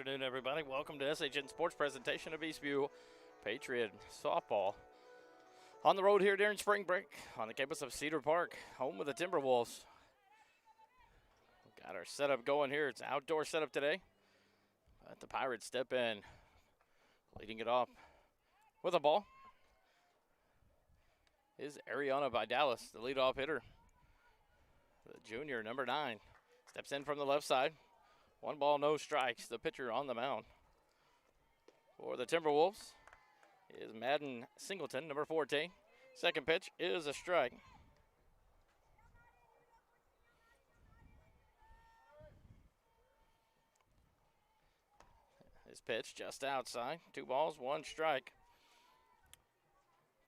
afternoon, everybody. Welcome to SHN Sports presentation of Eastview Patriot softball. On the road here during spring break on the campus of Cedar Park, home of the Timberwolves. Got our setup going here. It's an outdoor setup today. But the Pirates step in, leading it off with a ball is Ariana Vidalis, the leadoff hitter. The junior, number 9, steps in from the left side. 1 ball, no strikes. The pitcher on the mound for the Timberwolves is Madden Singleton, number 14. Second pitch is a strike. This pitch just outside. 2 balls, 1 strike.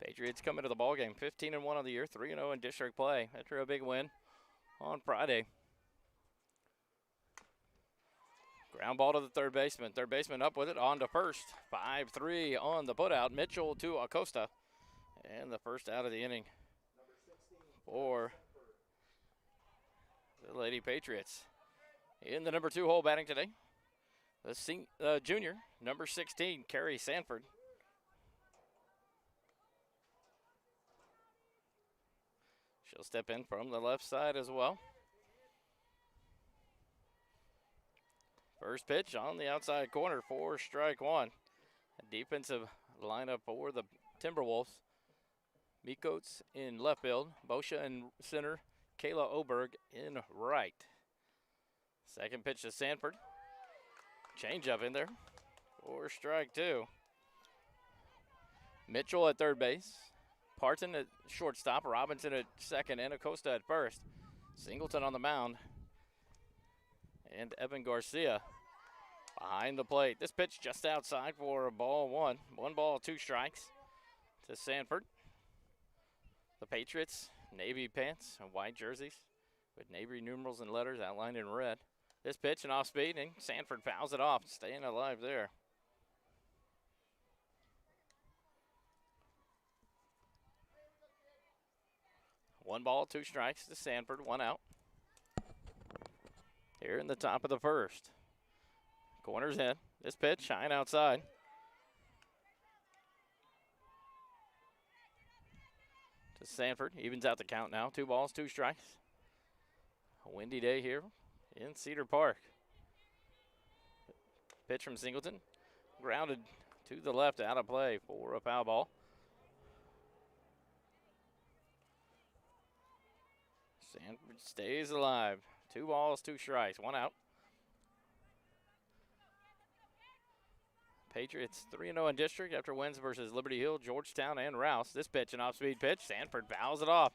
Patriots come into the ballgame 15-1 on the year, 3-0 in district play after a big win on Friday. Ground ball to the third baseman. Third baseman up with it, on to first. 5-3 on the putout. Mitchell to Acosta. And the first out of the inning for the Lady Patriots. In the number 2 hole batting today, the junior, number 16, Carrie Sanford. She'll step in from the left side as well. First pitch on the outside corner for strike 1. A defensive lineup for the Timberwolves. Mikots in left field, Boscia in center, Kayla Oberg in right. Second pitch to Sanford. Change up in there for strike 2. Mitchell at third base. Parton at shortstop, Robinson at second, and Acosta at first. Singleton on the mound. And Evan Garcia behind the plate. This pitch just outside for a ball 1. 1 ball, 2 strikes to Sanford. The Patriots, navy pants and white jerseys with navy numerals and letters outlined in red. This pitch and off speed, and Sanford fouls it off, staying alive there. One ball, 2 strikes to Sanford, 1 out. Here in the top of the first. Corners in. This pitch, high and outside. To Sanford, evens out the count now. 2 balls, 2 strikes. A windy day here in Cedar Park. Pitch from Singleton. Grounded to the left, out of play for a foul ball. Sanford stays alive. 2 balls, 2 strikes, 1 out. Patriots 3-0 in district after wins versus Liberty Hill, Georgetown, and Rouse. This pitch, an off-speed pitch. Sanford fouls it off.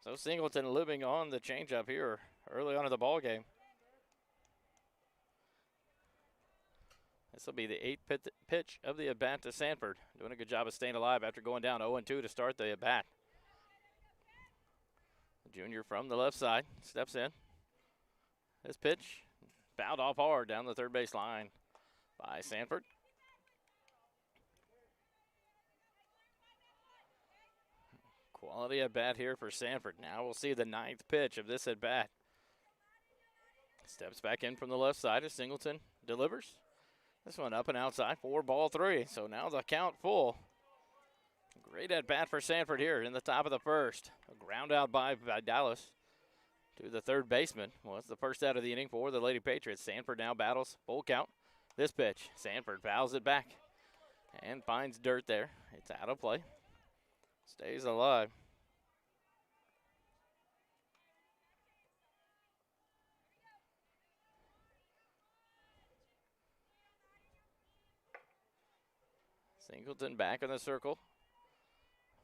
So Singleton living on the changeup here early on in the ball game. This will be the 8th pitch of the at-bat to Sanford. Doing a good job of staying alive after going down 0-2 to start the at-bat. The junior from the left side steps in. This pitch fouled off hard down the third base line by Sanford. Quality at bat here for Sanford. Now we'll see the 9th pitch of this at bat. Steps back in from the left side as Singleton delivers. This one up and outside for ball 3. So now the count full. Great at bat for Sanford here in the top of the first. A ground out by Vidalis to the third baseman. Well, it's the first out of the inning for the Lady Patriots. Sanford now battles full count. This pitch, Sanford fouls it back and finds dirt there. It's out of play. Stays alive. Singleton back in the circle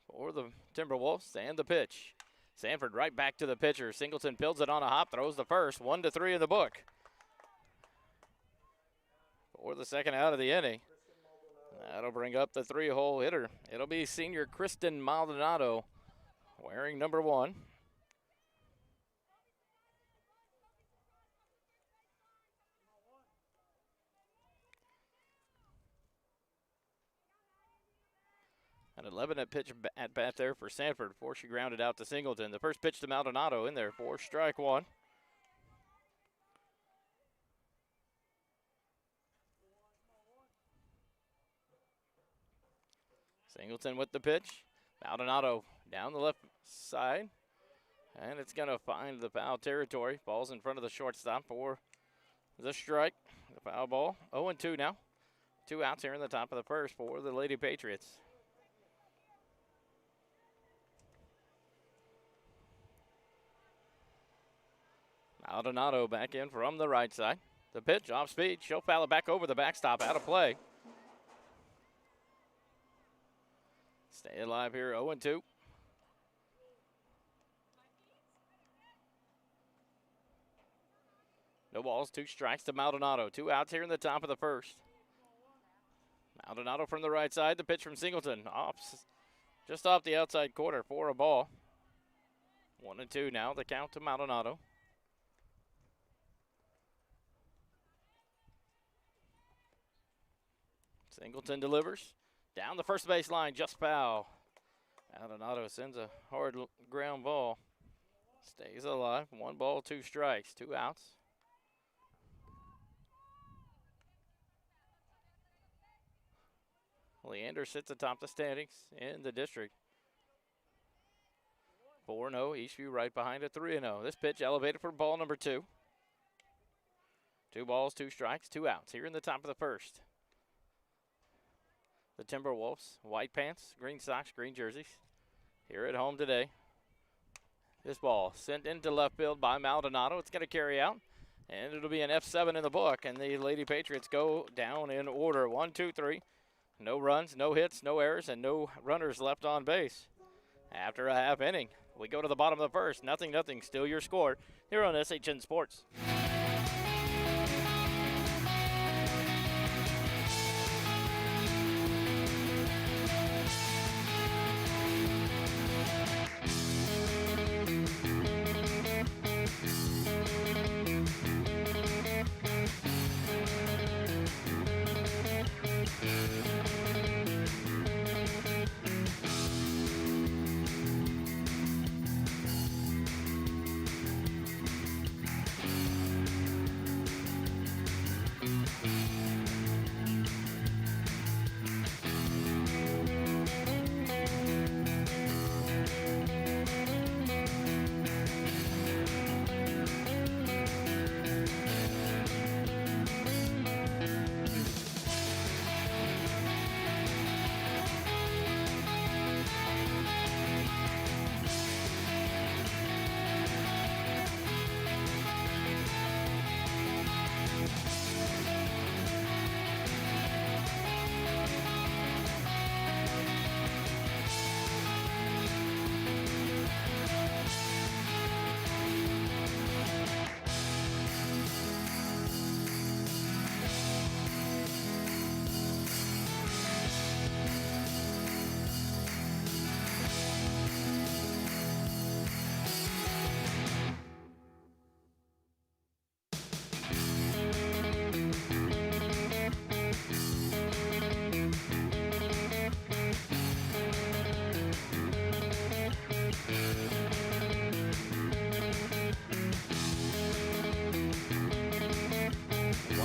for the Timberwolves, and the pitch. Sanford right back to the pitcher. Singleton builds it on a hop, throws the first. 1-3 in the book for the second out of the inning. That'll bring up the 3-hole hitter. It'll be senior Kristen Maldonado wearing number 1. An 11 at bat there for Sanford before she grounded out to Singleton. The first pitch to Maldonado in there for strike 1. Singleton with the pitch. Maldonado down the left side. And it's going to find the foul territory. Ball's in front of the shortstop for the strike. The foul ball. 0-2 now. 2 outs here in the top of the first for the Lady Patriots. Maldonado back in from the right side. The pitch off speed. She'll foul it back over the backstop. Out of play. Stay alive here. 0-2. No balls, 2 strikes to Maldonado. 2 outs here in the top of the first. Maldonado from the right side. The pitch from Singleton. Just off the outside corner for a ball. 1-2 now. The count to Maldonado. Singleton delivers. Down the first base line. Just foul. Maldonado sends a hard ground ball. Stays alive. 1 ball, 2 strikes. 2 outs. Leander sits atop the standings in the district. 4-0, Eastview right behind it, 3-0. This pitch elevated for ball number 2. 2 balls, 2 strikes, 2 outs here in the top of the first. The Timberwolves, white pants, green socks, green jerseys, here at home today. This ball sent into left field by Maldonado. It's going to carry out, and it'll be an F7 in the book, and the Lady Patriots go down in order. 1, 2, 3. No runs, no hits, no errors, and no runners left on base. After a half inning, we go to the bottom of the first. 0-0, still your score here on SHN Sports.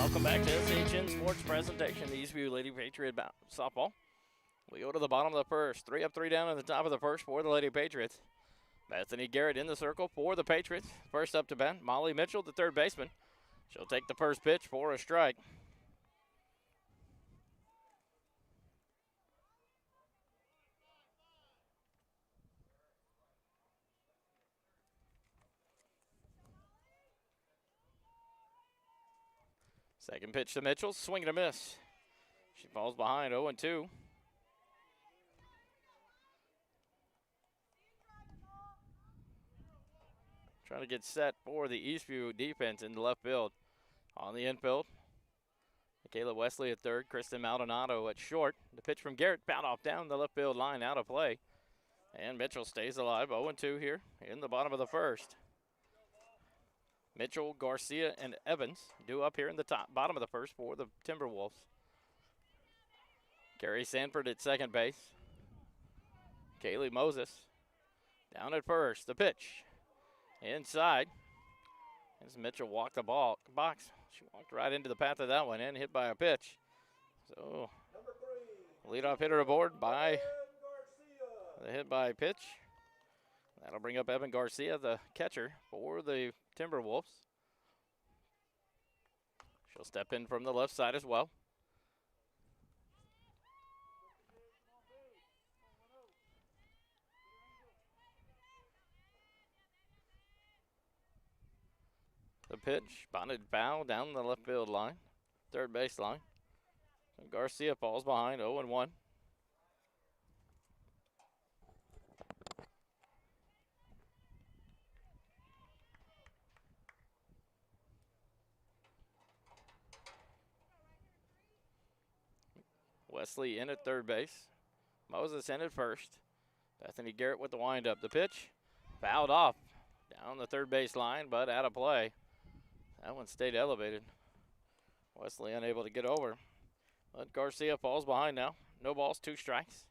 Welcome back to SHN Sports presentation. The Eastview Lady Patriot softball. We go to the bottom of the first. 3 up, 3 down at the top of the first for the Lady Patriots. Bethany Garrett in the circle for the Patriots. First up to bat, Molly Mitchell, the third baseman. She'll take the first pitch for a strike. Second pitch to Mitchell, swing and a miss. She falls behind, 0-2. Trying to get set for the Eastview defense in the left field. On the infield, Michaela Wesley at third, Kristen Maldonado at short. The pitch from Garrett, fouled off down the left field line, out of play. And Mitchell stays alive, 0-2 here in the bottom of the first. Mitchell, Garcia, and Evans due up here in the bottom of the first for the Timberwolves. Carrie Sanford at second base. Kaylee Moses down at first. The pitch inside. As Mitchell walked the box, she walked right into the path of that one and hit by a pitch. So, leadoff hitter aboard by The hit by pitch. That'll bring up Evan Garcia, the catcher for the Timberwolves. She'll step in from the left side as well. The pitch, bonded foul down the left field line, third base line. And Garcia falls behind 0-1. Wesley in at third base. Moses in at first. Bethany Garrett with the windup. The pitch, fouled off down the third base line, but out of play. That one stayed elevated. Wesley unable to get over. But Garcia falls behind now. No balls, 2 strikes.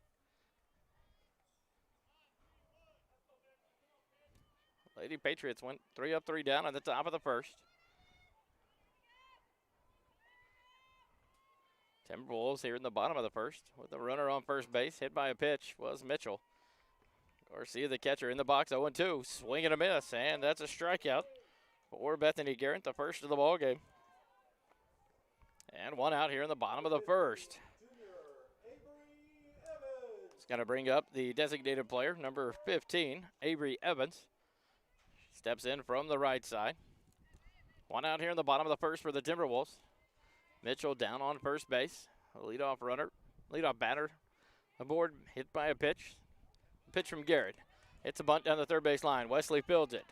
Lady Patriots went 3 up, 3 down at the top of the first. Timberwolves here in the bottom of the first with the runner on first base. Hit by a pitch was Mitchell. Garcia, the catcher, in the box, 0-2. Swing and a miss, and that's a strikeout for Bethany Garrett, the first of the ball game. And 1 out here in the bottom of the first. It's going to bring up the designated player, number 15, Avery Evans. Steps in from the right side. 1 out here in the bottom of the first for the Timberwolves. Mitchell down on first base. A leadoff batter aboard, hit by a pitch. Pitch from Garrett. Hits a bunt down the third base line. Wesley fields it.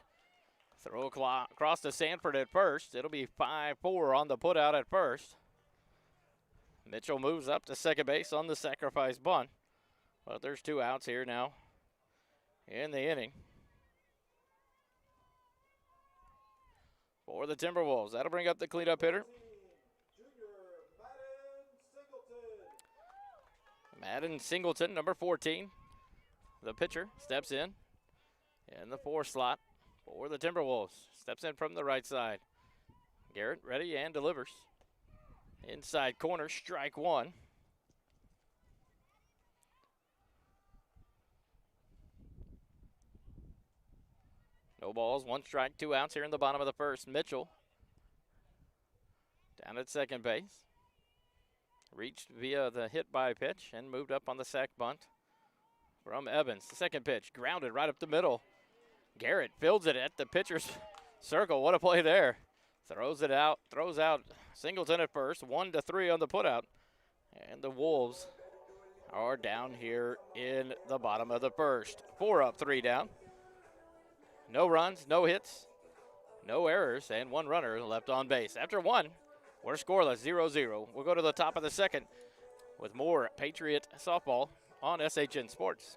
Throw across to Sanford at first. It'll be 5-4 on the putout at first. Mitchell moves up to second base on the sacrifice bunt. But there's 2 outs here now in the inning for the Timberwolves. That'll bring up the cleanup hitter, Madden Singleton, number 14. The pitcher steps in the 4 slot for the Timberwolves. Steps in from the right side. Garrett ready and delivers. Inside corner, strike 1. No balls, 1 strike, 2 outs here in the bottom of the first. Mitchell down at second base. Reached via the hit by pitch and moved up on the sac bunt from Evans. The second pitch, grounded right up the middle. Garrett fields it at the pitcher's circle. What a play there. Throws out Singleton at first. 1-3 on the putout. And the Wolves are down here in the bottom of the first. 4 up, 3 down. No runs, no hits, no errors, and 1 runner left on base. After 1, we're scoreless, 0-0. We'll go to the top of the second with more Patriot softball on SHN Sports.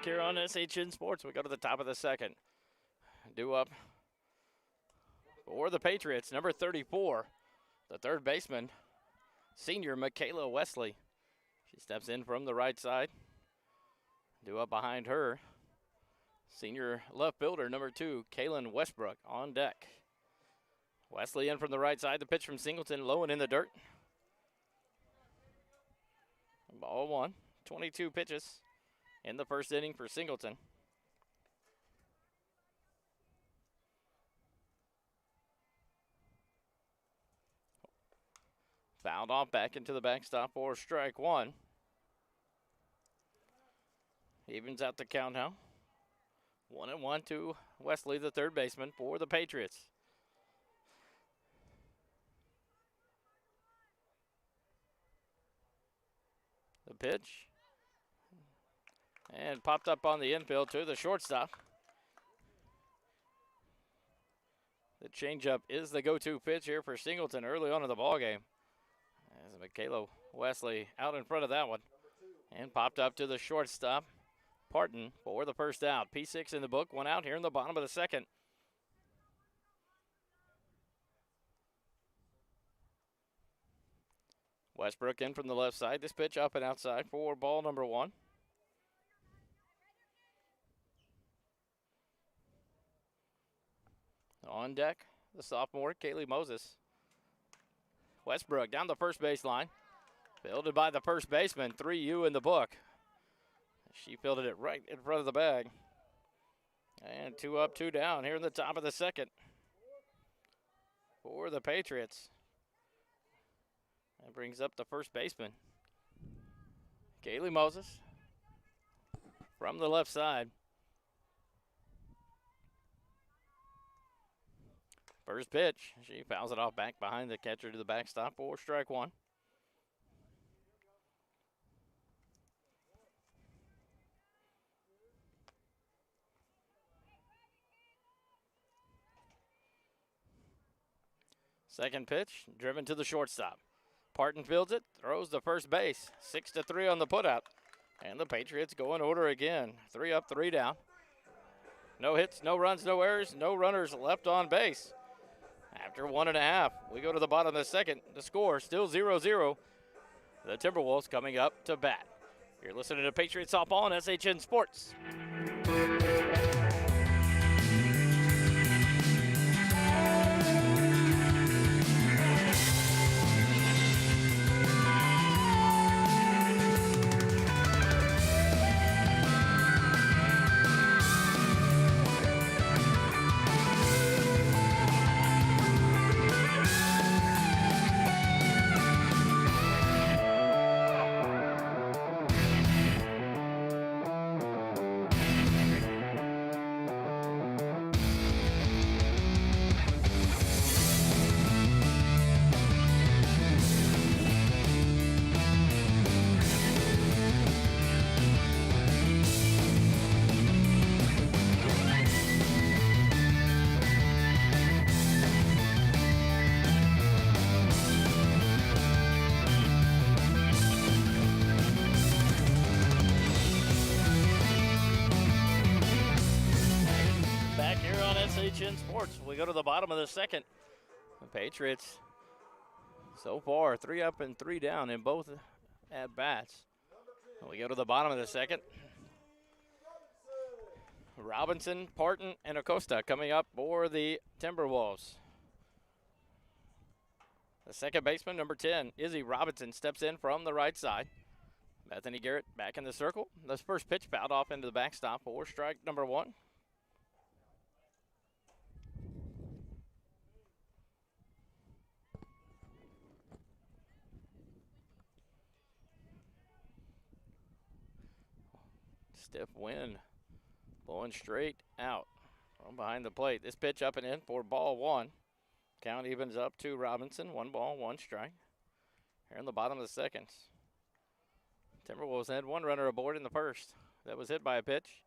Here on SHN Sports, we go to the top of the second. Due up for the Patriots, number 34, the third baseman, senior Michaela Wesley. She steps in from the right side. Due up behind her, senior left fielder, number 2, Kaylin Westbrook on deck. Wesley in from the right side. The pitch from Singleton, low and in the dirt. Ball 1, 22 pitches in the first inning for Singleton. Fouled off back into the backstop for strike one. Evens out the count now. 1-1 to Wesley, the third baseman for the Patriots. The pitch. And popped up on the infield to the shortstop. The changeup is the go-to pitch here for Singleton early on in the ballgame. As Michaela Wesley out in front of that one. And popped up to the shortstop. Parton for the first out. P6 in the book, one out here in the bottom of the second. Westbrook in from the left side. This pitch up and outside for ball number one. On deck, the sophomore, Kaylee Moses. Westbrook down the first baseline. Fielded by the first baseman, 3U in the book. She fielded it right in front of the bag. And 2 up, 2 down here in the top of the second for the Patriots. That brings up the first baseman, Kaylee Moses, from the left side. First pitch, she fouls it off back behind the catcher to the backstop for strike one. Second pitch, driven to the shortstop. Parton fields it, throws to first base. 6-3 on the putout. And the Patriots go in order again. 3 up, 3 down. No hits, no runs, no errors, no runners left on base. After 1.5, we go to the bottom of the second. The score still 0-0. The Timberwolves coming up to bat. You're listening to Patriots Softball on SHN Sports. Sports. We go to the bottom of the second. The Patriots so far 3 up and 3 down in both at bats. We go to the bottom of the second. Robinson, Parton, and Acosta coming up for the Timberwolves. The second baseman, number 10, Izzy Robinson, steps in from the right side. Bethany Garrett back in the circle. This first pitch fouled off into the backstop for strike number one. Stiff wind blowing straight out from behind the plate. This pitch up and in for ball one. Count evens up to Robinson. 1 ball, 1 strike. Here in the bottom of the second. Timberwolves had 1 runner aboard in the first. That was hit by a pitch.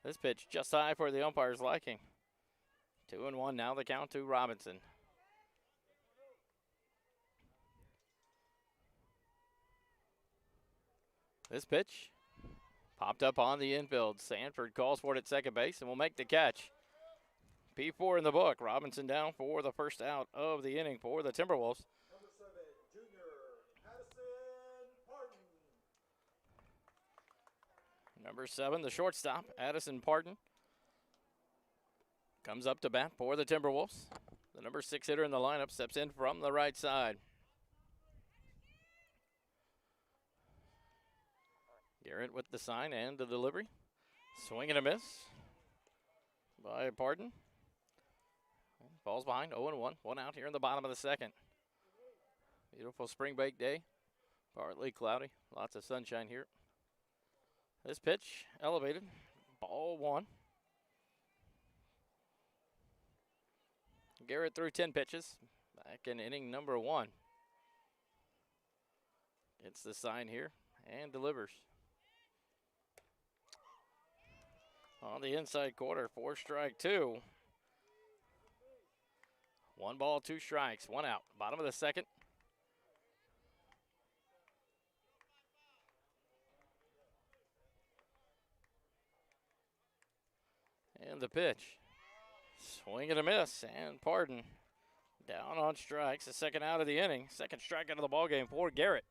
This pitch just high for the umpire's liking. 2-1 now, the count to Robinson. This pitch popped up on the infield. Sanford calls for it at second base and will make the catch. P4 in the book. Robinson down for the first out of the inning for the Timberwolves. Number 7, junior Addison Parton. Number 7, the shortstop, Addison Parton, comes up to bat for the Timberwolves. The number 6 hitter in the lineup steps in from the right side. Garrett with the sign and the delivery. Swing and a miss by Parton. Falls behind, 0-1. 1 out here in the bottom of the second. Beautiful spring break day. Partly cloudy. Lots of sunshine here. This pitch elevated. Ball 1. Garrett threw 10 pitches. Back in inning number 1. Gets the sign here and delivers. On the inside corner, 4 strike 2. 1 ball, 2 strikes, 1 out. Bottom of the second. And the pitch. Swing and a miss, and Pardon down on strikes. The second out of the inning. Second strikeout of the ball game for Garrett.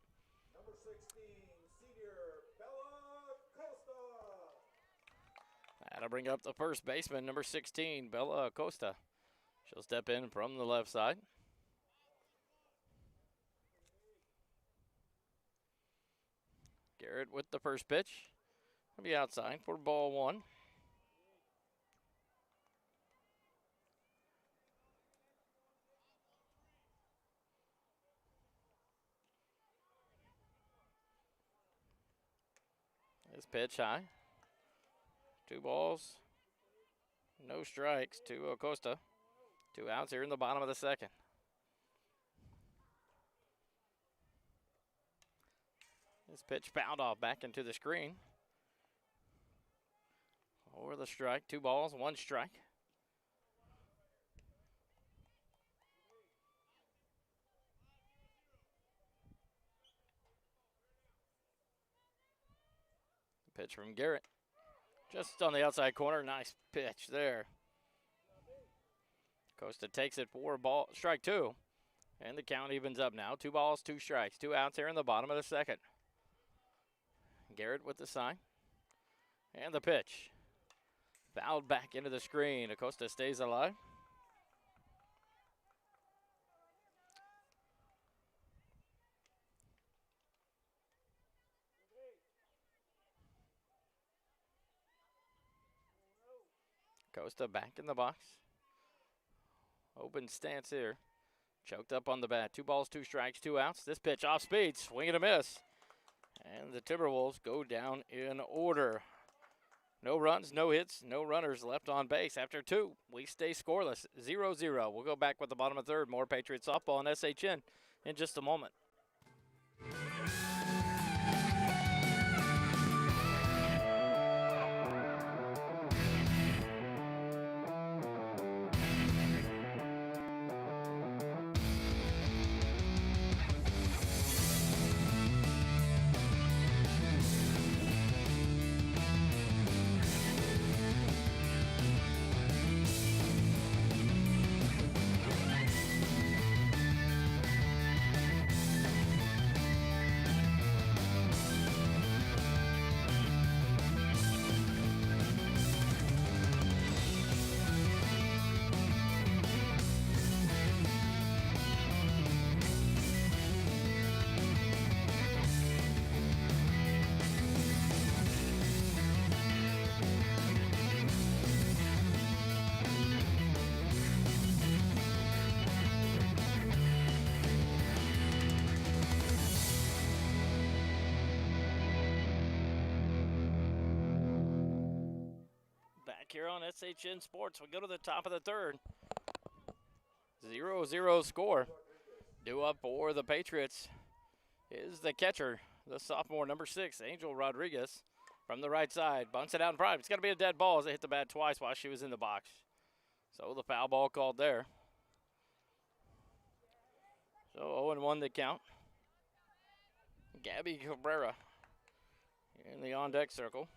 Number 16, Cedar Bella Costa. That'll bring up the first baseman, number 16, Bella Acosta. She'll step in from the left side. Garrett with the first pitch. He'll be outside for ball 1. This pitch high. 2 balls, no strikes to Acosta. 2 outs here in the bottom of the second. This pitch fouled off back into the screen. Over the strike, 2 balls, 1 strike. Pitch from Garrett. Just on the outside corner, nice pitch there. Costa takes it for strike 2. And the count evens up now. 2 balls, 2 strikes. 2 outs here in the bottom of the second. Garrett with the sign. And the pitch. Fouled back into the screen. Acosta stays alive. Acosta back in the box. Open stance here. Choked up on the bat. 2 balls, 2 strikes, 2 outs. This pitch off speed. Swing and a miss. And the Timberwolves go down in order. No runs, no hits, no runners left on base. After 2, we stay scoreless, 0-0. We'll go back with the bottom of the 3rd. More Patriots softball on SHN in just a moment. Here on SHN Sports, we go to the top of the 3rd. 0-0 score. Due up for the Patriots is the catcher, the sophomore, number 6, Angel Rodriguez, from the right side. Bunts it out in front. It's going to be a dead ball as they hit the bat twice while she was in the box. So the foul ball called there. So 0-1 the count. Gabby Cabrera in the on-deck circle.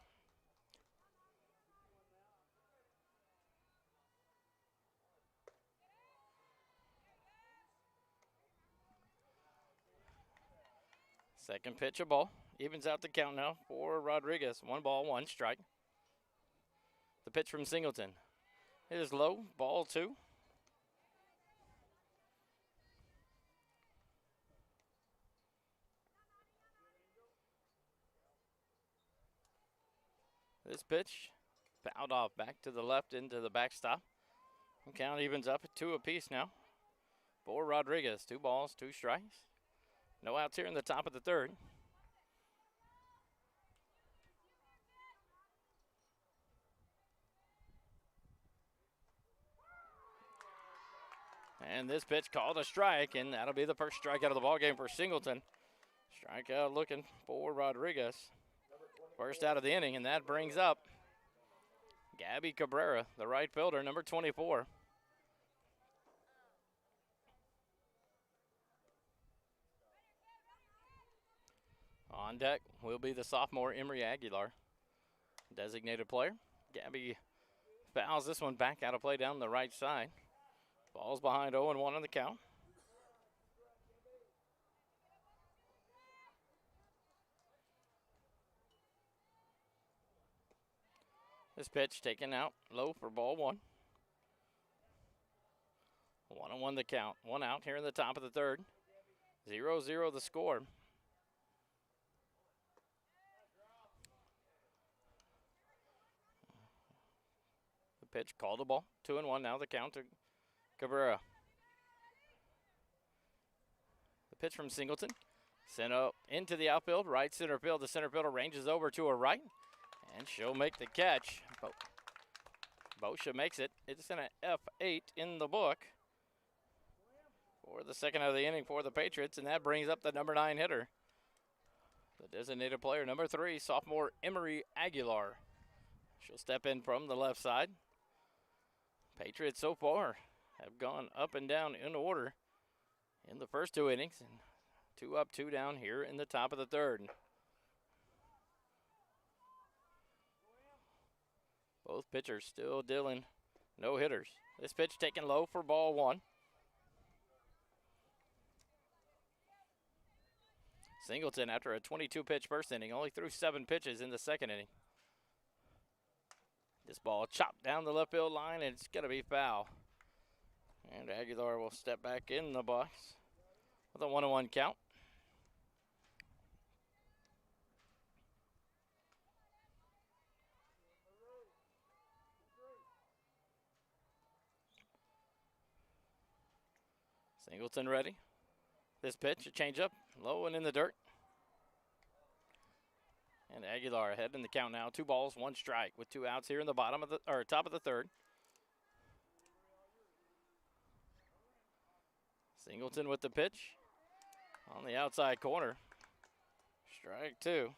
Second pitch, a ball. Evens out the count now for Rodriguez. 1 ball, 1 strike. The pitch from Singleton. It is low, ball 2. This pitch fouled off back to the left into the backstop. The count evens up at 2 apiece now for Rodriguez. 2 balls, 2 strikes. No outs here in the top of the third. And this pitch called a strike, and that'll be the first strikeout of the ballgame for Singleton. Strikeout looking for Rodriguez. First out of the inning, and that brings up Gabby Cabrera, the right fielder, number 24. On deck will be the sophomore Emery Aguilar, designated player. Gabby fouls this one back out of play down the right side. Ball's behind 0-1 on the count. This pitch taken out low for ball one. 1-1 the count. One out here in the top of the third. 0-0 the score. The pitch called the ball. 2-1 now the count to Cabrera. The pitch from Singleton. Sent up into the outfield. Right center field. The center fielder ranges over to her right. And she'll make the catch. Bosha makes it. It's in an F8 in the book for the second out of the inning for the Patriots, and that brings up the number 9 hitter, the designated player, number 3, sophomore Emery Aguilar. She'll step in from the left side. Patriots so far have gone up and down in order in the first 2 innings, and 2 up, 2 down here in the top of the third. Both pitchers still dealing no hitters. This pitch taken low for ball one. Singleton, after a 22-pitch first inning, only threw 7 pitches in the second inning. This ball chopped down the left field line, and it's going to be foul. And Aguilar will step back in the box with a 1-1 count. Singleton ready. This pitch, a changeup, low and in the dirt. And Aguilar ahead in the count now. 2 balls, 1 strike with 2 outs here in the top of the third. Singleton with the pitch on the outside corner. Strike 2.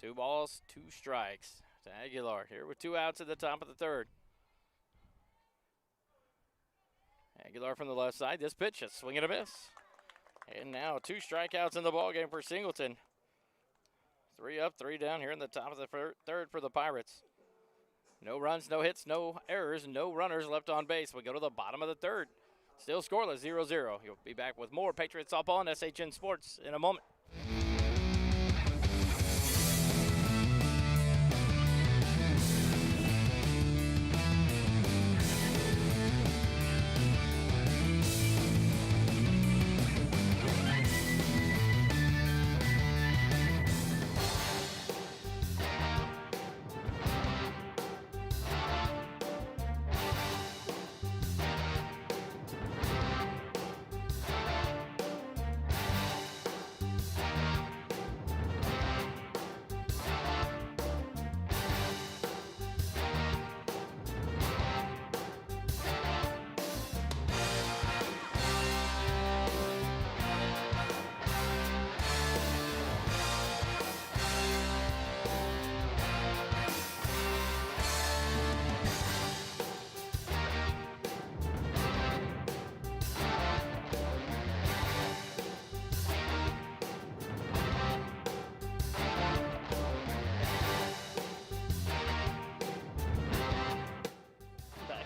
2 balls, 2 strikes to Aguilar here with 2 outs at the top of the third. Aguilar from the left side. This pitch, a swing and a miss. And now 2 strikeouts in the ballgame for Singleton. 3 up, 3 down here in the top of the third for the Pirates. No runs, no hits, no errors, no runners left on base. We go to the bottom of the third. Still scoreless, 0-0. You'll be back with more Patriots softball on SHN Sports in a moment.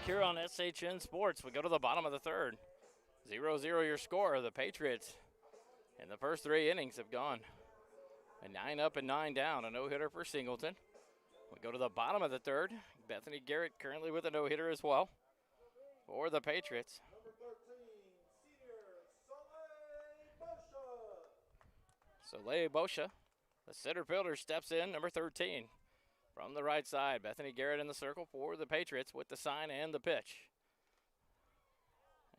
Here on SHN Sports, we go to the bottom of the third. 0-0 your score. The Patriots in the first 3 innings have gone a 9 up and 9 down. A no-hitter for Singleton. We go to the bottom of the third. Bethany Garrett currently with a no-hitter as well for the Patriots. Number 13, Cedar, Soleil Bosha, the center fielder, steps in, number 13. From the right side, Bethany Garrett in the circle for the Patriots with the sign and the pitch.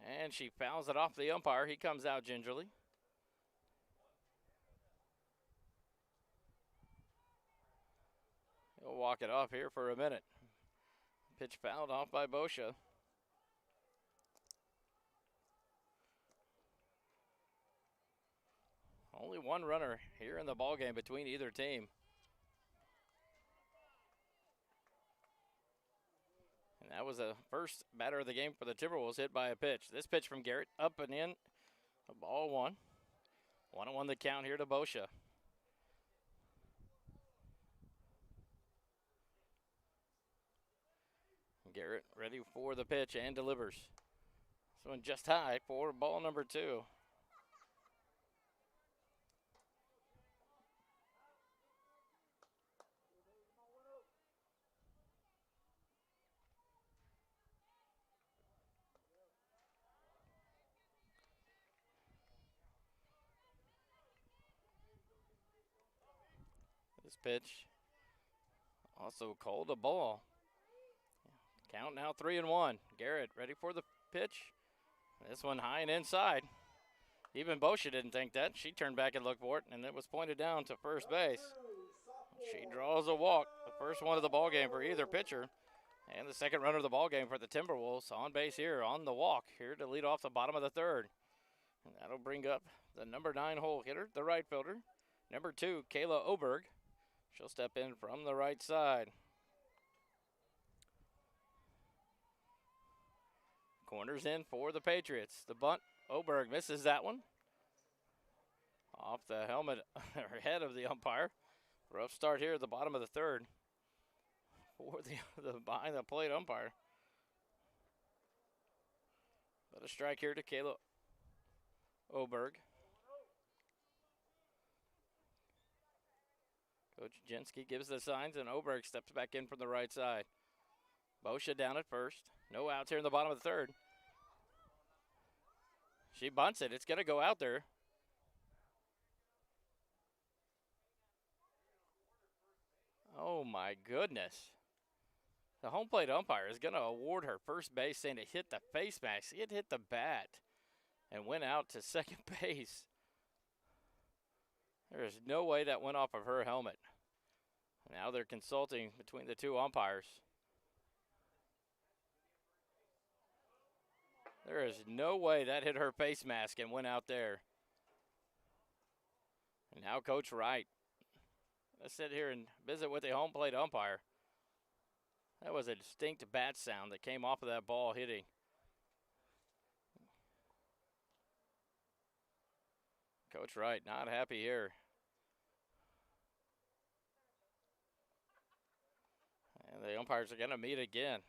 And she fouls it off the umpire. He comes out gingerly. He'll walk it off here for a minute. Pitch fouled off by Boscia. Only one runner here in the ballgame between either team. And that was the first batter of the game for the Timberwolves, hit by a pitch. This pitch from Garrett, up and in. A ball one. 1-1 the count here to Boscia. Garrett ready for the pitch and delivers. This one just high for ball number 2. This pitch also called a ball. Count now 3-1. Garrett ready for the pitch. This one high and inside. Even Boscia didn't think that. She turned back and looked for it, and it was pointed down to first base. She draws a walk, the first one of the ball game for either pitcher, and the second runner of the ball game for the Timberwolves. On base here on the walk here to lead off the bottom of the third. And that'll bring up the number 9 hole hitter, the right fielder. Number 2, Kayla Oberg. She'll step in from the right side. Corners in for the Patriots. The bunt, Oberg misses that one. Off the helmet or head of the umpire. Rough start here at the bottom of the third for the behind the plate umpire. But a strike here to Kayla Oberg. Coach Jensky gives the signs, and Oberg steps back in from the right side. Boscia down at first. No outs here in the bottom of the third. She bunts it. It's going to go out there. Oh, my goodness. The home plate umpire is going to award her first base, saying it hit the face mask. It hit the bat and went out to second base. There is no way that went off of her helmet. Now they're consulting between the two umpires. There is no way that hit her face mask and went out there. And now Coach Wright. Let's sit here and visit with the home plate umpire. That was a distinct bat sound that came off of that ball hitting. Coach Wright not happy here. And the umpires are going to meet again.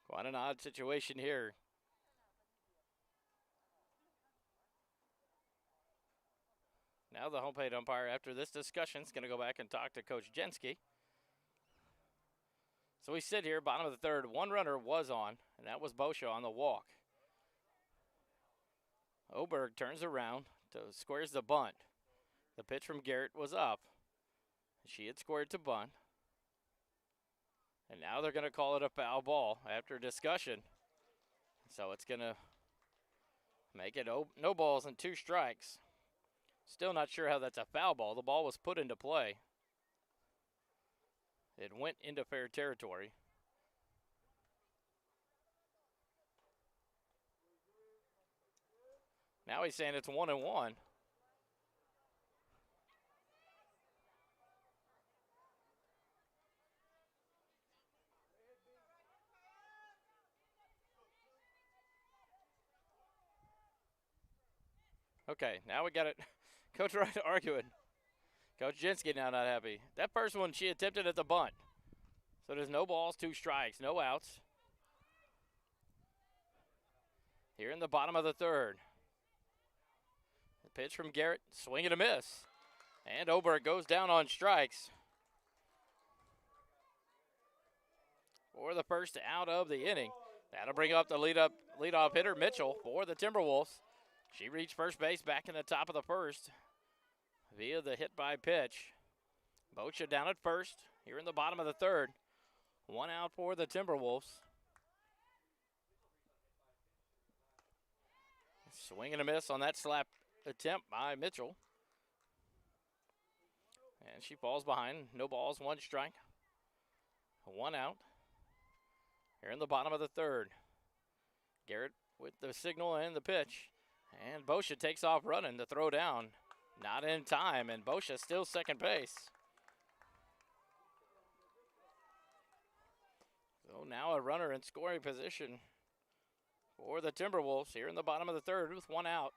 Quite an odd situation here. Now the home plate umpire, after this discussion, is going to go back and talk to Coach Jensky. So we sit here, bottom of the third. One runner was on, and that was Boscia on the walk. Oberg turns around, squares the bunt. The pitch from Garrett was up. She had squared to bunt. And now they're going to call it a foul ball after discussion. So it's going to make it no balls and 2 strikes. Still not sure how that's a foul ball. The ball was put into play. It went into fair territory. Now he's saying it's 1-1. Okay, now we got it. Coach Wright arguing. Coach Jensky now not happy. That first one she attempted at the bunt. So there's no balls, 2 strikes, no outs. Here in the bottom of the third. The pitch from Garrett, swing and a miss. And Oberg goes down on strikes. For the first out of the inning. That'll bring up the leadoff hitter, Mitchell, for the Timberwolves. She reached first base back in the top of the first via the hit by pitch. Boscia down at first here in the bottom of the third. One out for the Timberwolves. Swing and a miss on that slap attempt by Mitchell. And she falls behind. No balls, one strike. One out. Here in the bottom of the third. Garrett with the signal and the pitch. And Boscia takes off running to throw down. Not in time, and Boscia still second base. So now a runner in scoring position for the Timberwolves here in the bottom of the third with one out.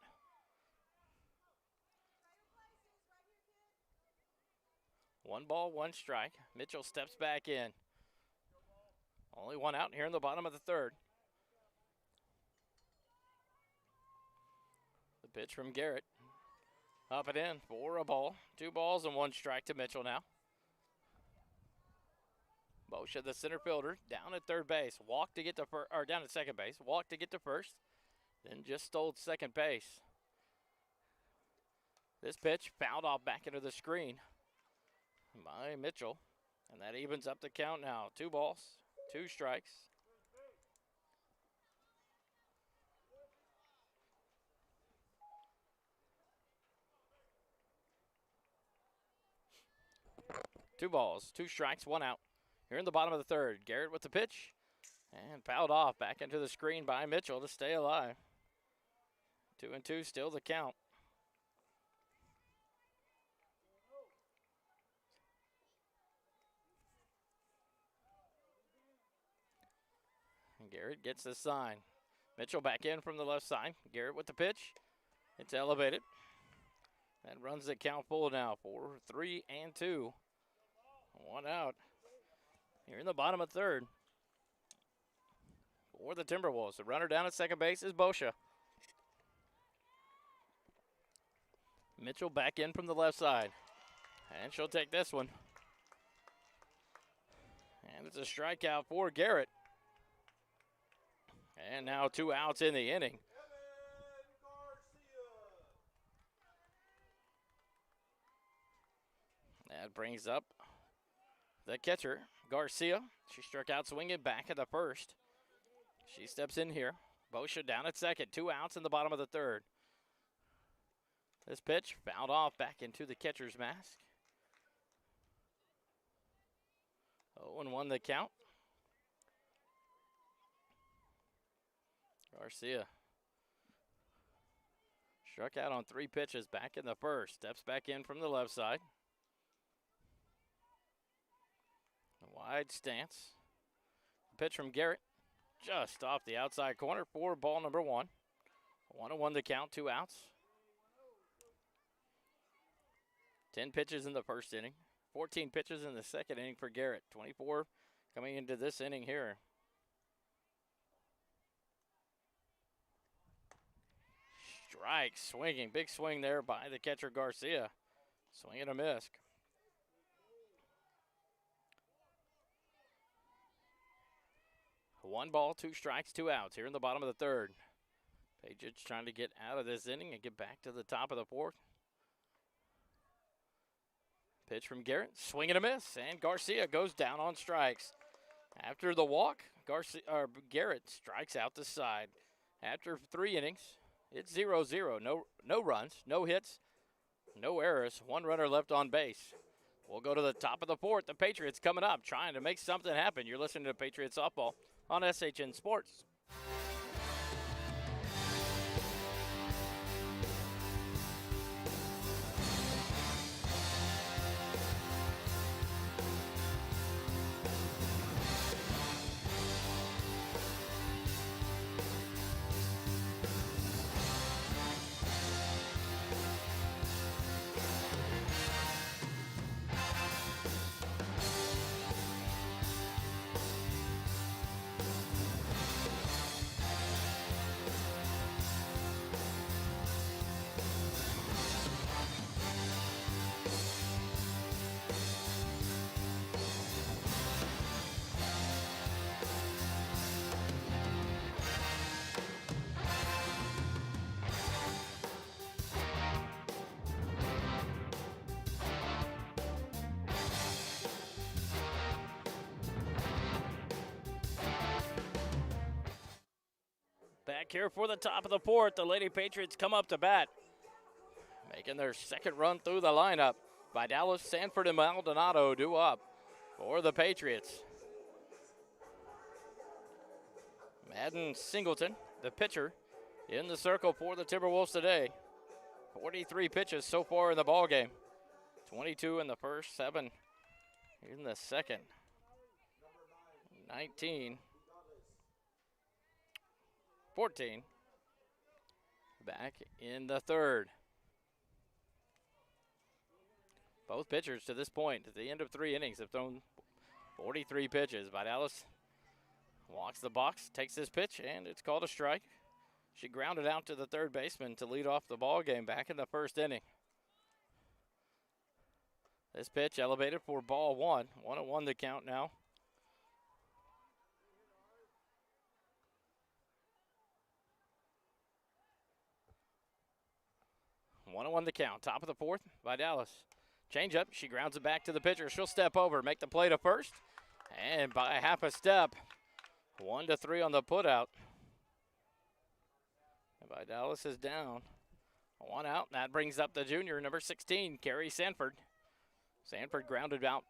One ball, one strike. Mitchell steps back in. Only one out here in the bottom of the third. The pitch from Garrett. Up and in for a ball. 2 balls and 1 strike to Mitchell now. Boscia, the center fielder, down at third base. Walked to get to first, or down at second base. Walked to get to first. Then just stole second base. This pitch fouled off back into the screen by Mitchell. And that evens up the count now. 2 balls, 2 strikes. Two balls, 2 strikes, 1 out. Here in the bottom of the third, Garrett with the pitch. And fouled off back into the screen by Mitchell to stay alive. 2-2, still the count. And Garrett gets the sign. Mitchell back in from the left side. Garrett with the pitch. It's elevated. That runs the count full now for 3-2. 1 out. Here in the bottom of third. For the Timberwolves. The runner down at second base is Boscia. Mitchell back in from the left side. And she'll take this one. And it's a strikeout for Garrett. And now 2 outs in the inning. That brings up the catcher, Garcia. She struck out swinging back at the first. She steps in here. Boscia down at second. 2 outs in the bottom of the third. This pitch fouled off back into the catcher's mask. 0-1 the count. Garcia struck out on 3 pitches back in the first. Steps back in from the left side. A wide stance. Pitch from Garrett just off the outside corner for ball number 1. 1-1 the count, 2 outs. 10 pitches in the first inning. 14 pitches in the second inning for Garrett. 24 coming into this inning here. Strike, swinging. Big swing there by the catcher Garcia. Swing and a miss. One ball, 2 strikes, 2 outs here in the bottom of the third. Patriots trying to get out of this inning and get back to the top of the fourth. Pitch from Garrett, swing and a miss, and Garcia goes down on strikes. After the walk, Garrett strikes out the side. After 3 innings, it's 0-0. No runs, no hits, no errors. 1 runner left on base. We'll go to the top of the fourth. The Patriots coming up, trying to make something happen. You're listening to Patriots Softball on SHN Sports. here for the top of the fourth. The Lady Patriots come up to bat, making their second run through the lineup. Vidalis, Sanford, and Maldonado due up for the Patriots. Madden Singleton, the pitcher, in the circle for the Timberwolves today. 43 pitches so far in the ball game. 22 in the first, 7 in the second. 19, 14 back in the third. Both pitchers to this point, at the end of 3 innings, have thrown 43 pitches. Vidalis walks the box, takes this pitch, and it's called a strike. She grounded out to the third baseman to lead off the ball game back in the first inning. This pitch elevated for ball 1. 1-1 the count now. One the count. Top of the fourth, Vidalis. Change up. She grounds it back to the pitcher. She'll step over, make the play to first, and by half a step, 1-3 on the putout. Vidalis is down. 1 out. That brings up the junior, number 16, Carrie Sanford. Sanford grounded out.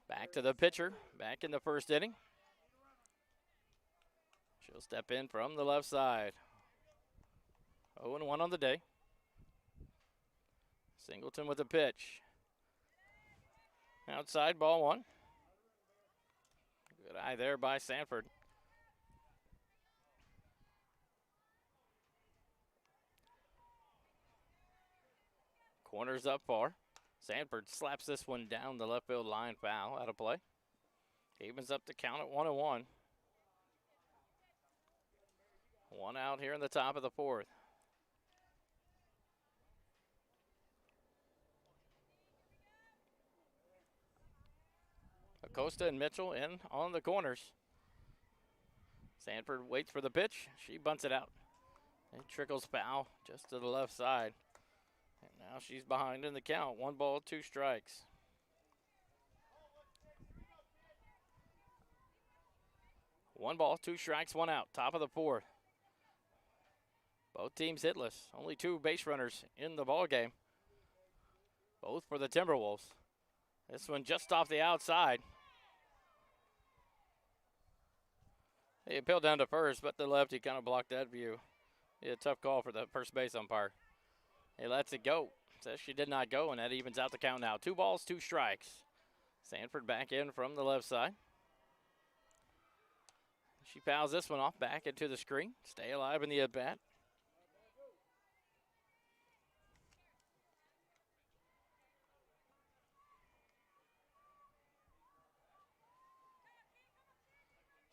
Back to the pitcher. Back in the first inning. She'll step in from the left side. 0-1 on the day. Singleton with a pitch. Outside, ball 1. Good eye there by Sanford. Corners up far. Sanford slaps this one down the left field line, foul, out of play. Evens up the count at 1-1. 1 out here in the top of the fourth. Acosta and Mitchell in on the corners. Sanford waits for the pitch. She bunts it out. It trickles foul just to the left side. And now she's behind in the count. 1 ball, 2 strikes. One ball, 2 strikes, 1 out. Top of the fourth. Both teams hitless. Only 2 base runners in the ball game. Both for the Timberwolves. This one just off the outside. He appealed down to first, but the lefty kind of blocked that view. Yeah, tough call for the first base umpire. He lets it go. Says she did not go, and that evens out the count now. 2 balls, 2 strikes. Sanford back in from the left side. She fouls this one off back into the screen. Stay alive in the at-bat.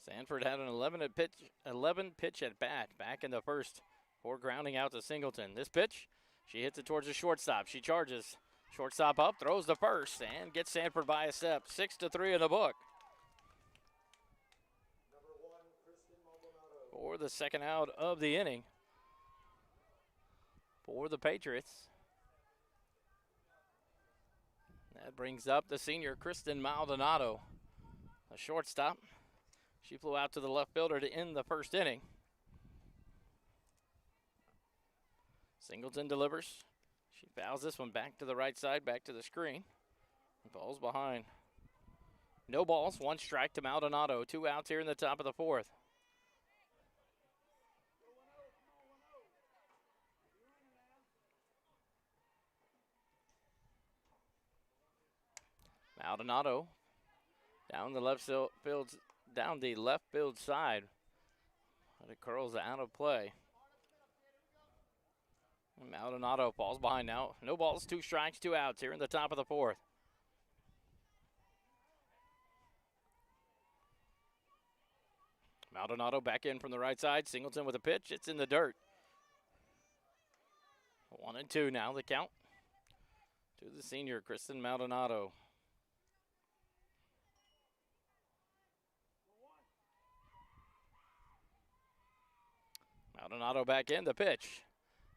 Sanford had an 11 pitch at bat back in the first before grounding out to Singleton. This pitch, she hits it towards the shortstop. She charges. Shortstop up, throws the first, and gets Sanford by a step. 6-3 in the book. For the second out of the inning for the Patriots. That brings up the senior, Kristen Maldonado, a shortstop. She flew out to the left fielder to end the first inning. Singleton delivers. She fouls this one back to the right side, back to the screen. Ball's behind. No balls, 1 strike to Maldonado. 2 outs here in the top of the fourth. Maldonado down the left field side. But it curls out of play. Maldonado falls behind now. No balls, 2 strikes, 2 outs here in the top of the fourth. Maldonado back in from the right side. Singleton with a pitch. It's in the dirt. 1-2 now the count to the senior, Kristen Maldonado. Maldonado back in, the pitch.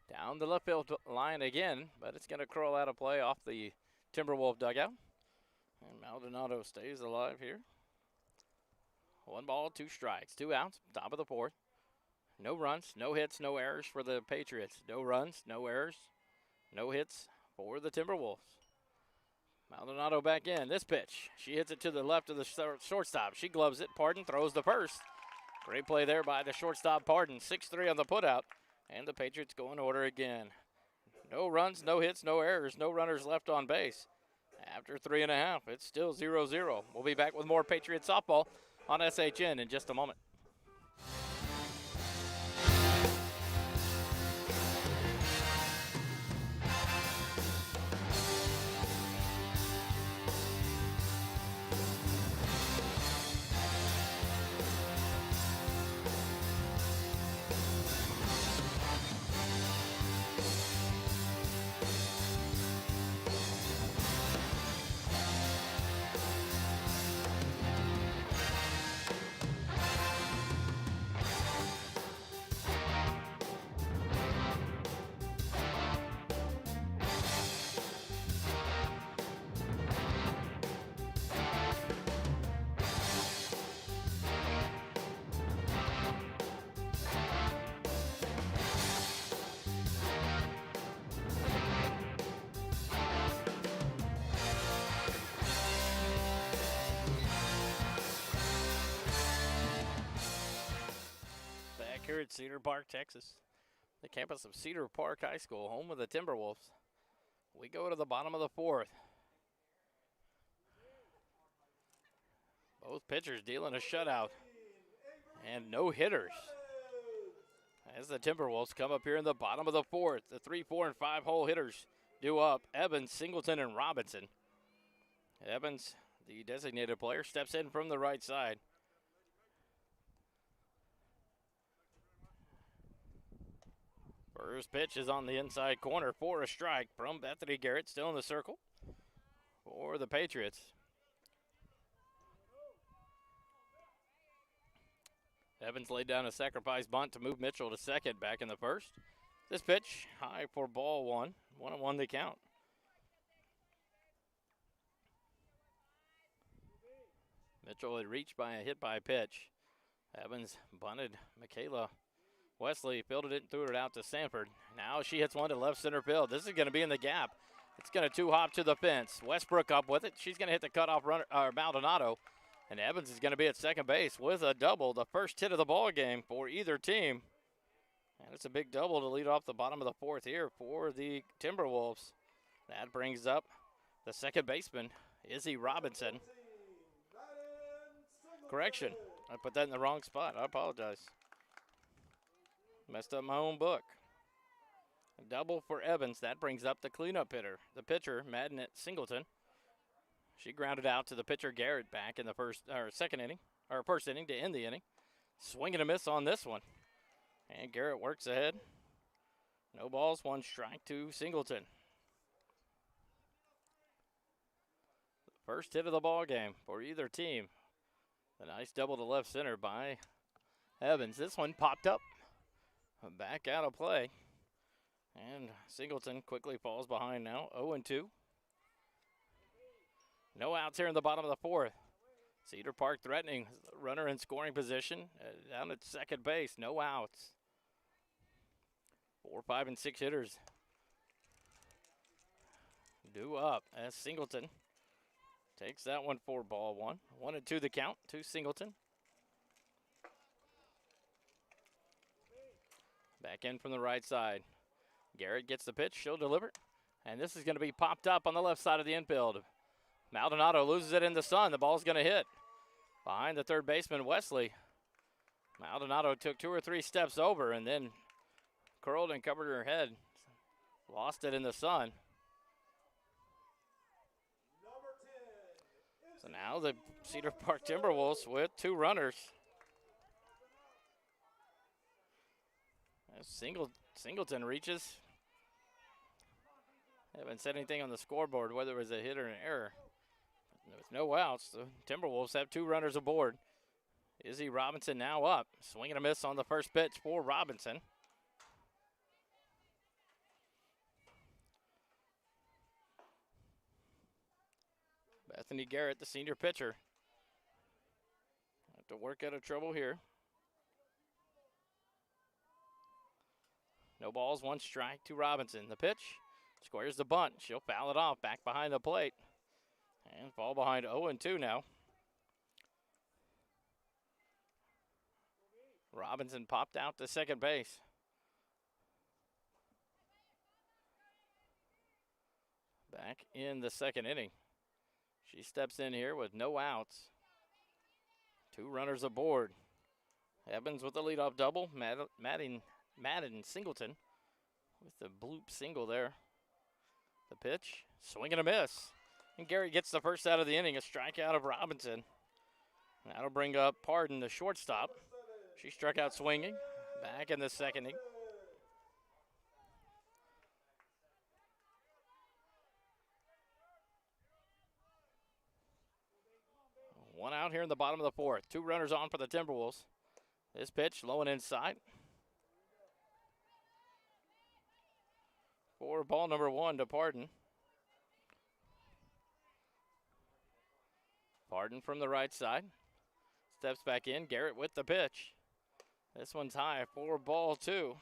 Down the left field line again, but it's going to curl out of play off the Timberwolf dugout. And Maldonado stays alive here. 1 ball, 2 strikes, 2 outs, top of the fourth. No runs, no hits, no errors for the Patriots. No runs, no errors, no hits for the Timberwolves. Maldonado back in. This pitch. She hits it to the left of the shortstop. She gloves it. Pardon throws the first. Great play there by the shortstop, Pardon. 6-3 on the putout. And the Patriots go in order again. No runs, no hits, no errors, no runners left on base. After 3.5, it's still 0-0. We'll be back with more Patriot softball on SHN in just a moment. Here at Cedar Park, Texas, the campus of Cedar Park High School, home of the Timberwolves. We go to the bottom of the fourth. Both pitchers dealing a shutout and no hitters as the Timberwolves come up here in the bottom of the fourth. The 3, 4, and 5 hole hitters due up: Evans, Singleton, and Robinson. Evans, the designated player, steps in from the right side. First pitch is on the inside corner for a strike from Bethany Garrett, still in the circle for the Patriots. Evans laid down a sacrifice bunt to move Mitchell to second back in the first. This pitch high for ball one. 1-1 the count. Mitchell had reached by a hit by pitch. Evans bunted Michaela Wesley, fielded it and threw it out to Sanford. Now she hits one to left center field. This is going to be in the gap. It's going to two-hop to the fence. Westbrook up with it. She's going to hit the cutoff runner, Maldonado. And Evans is going to be at second base with a double, the first hit of the ball game for either team. And it's a big double to lead off the bottom of the fourth here for the Timberwolves. That brings up the second baseman, Izzy Robinson. Correction, I put that in the wrong spot. I apologize. Messed up my own book. A double for Evans. That brings up the cleanup hitter, the pitcher, Madden Singleton. She grounded out to the pitcher, Garrett, back in the first inning to end the inning. Swing and a miss on this one. And Garrett works ahead. No balls, 1 strike to Singleton. First hit of the ball game for either team. A nice double to left center by Evans. This one popped up. Back out of play. And Singleton quickly falls behind now. 0-2. No outs here in the bottom of the fourth. Cedar Park threatening. Runner in scoring position. Down at second base. No outs. 4, 5, and 6 hitters due up as Singleton takes that one for ball one. 1-2 the count to Singleton. Back in from the right side. Garrett gets the pitch. She'll deliver. And this is going to be popped up on the left side of the infield. Maldonado loses it in the sun. The ball's going to hit behind the third baseman, Wesley. Maldonado took 2 or 3 steps over and then curled and covered her head. Lost it in the sun. So now the Cedar Park Timberwolves with 2 runners. Singleton reaches. Haven't said anything on the scoreboard whether it was a hit or an error. With no outs, the Timberwolves have 2 runners aboard. Izzy Robinson now up. Swing and a miss on the first pitch for Robinson. Bethany Garrett, the senior pitcher. Have to work out of trouble here. No balls, 1 strike to Robinson. The pitch, squares the bunt. She'll foul it off back behind the plate. And fall behind 0-2 now. Robinson popped out to second base. Back in the second inning. She steps in here with no outs. 2 runners aboard. Evans with the leadoff double. Madden Singleton with the bloop single there. The pitch, swing and a miss. And Gary gets the first out of the inning, a strikeout of Robinson. That'll bring up Pardon, the shortstop. She struck out swinging. Back in the second inning. One out here in the bottom of the fourth. 2 runners on for the Timberwolves. This pitch low and inside. For ball number 1 to Pardon. Pardon from the right side. Steps back in. Garrett with the pitch. This one's high for ball 2.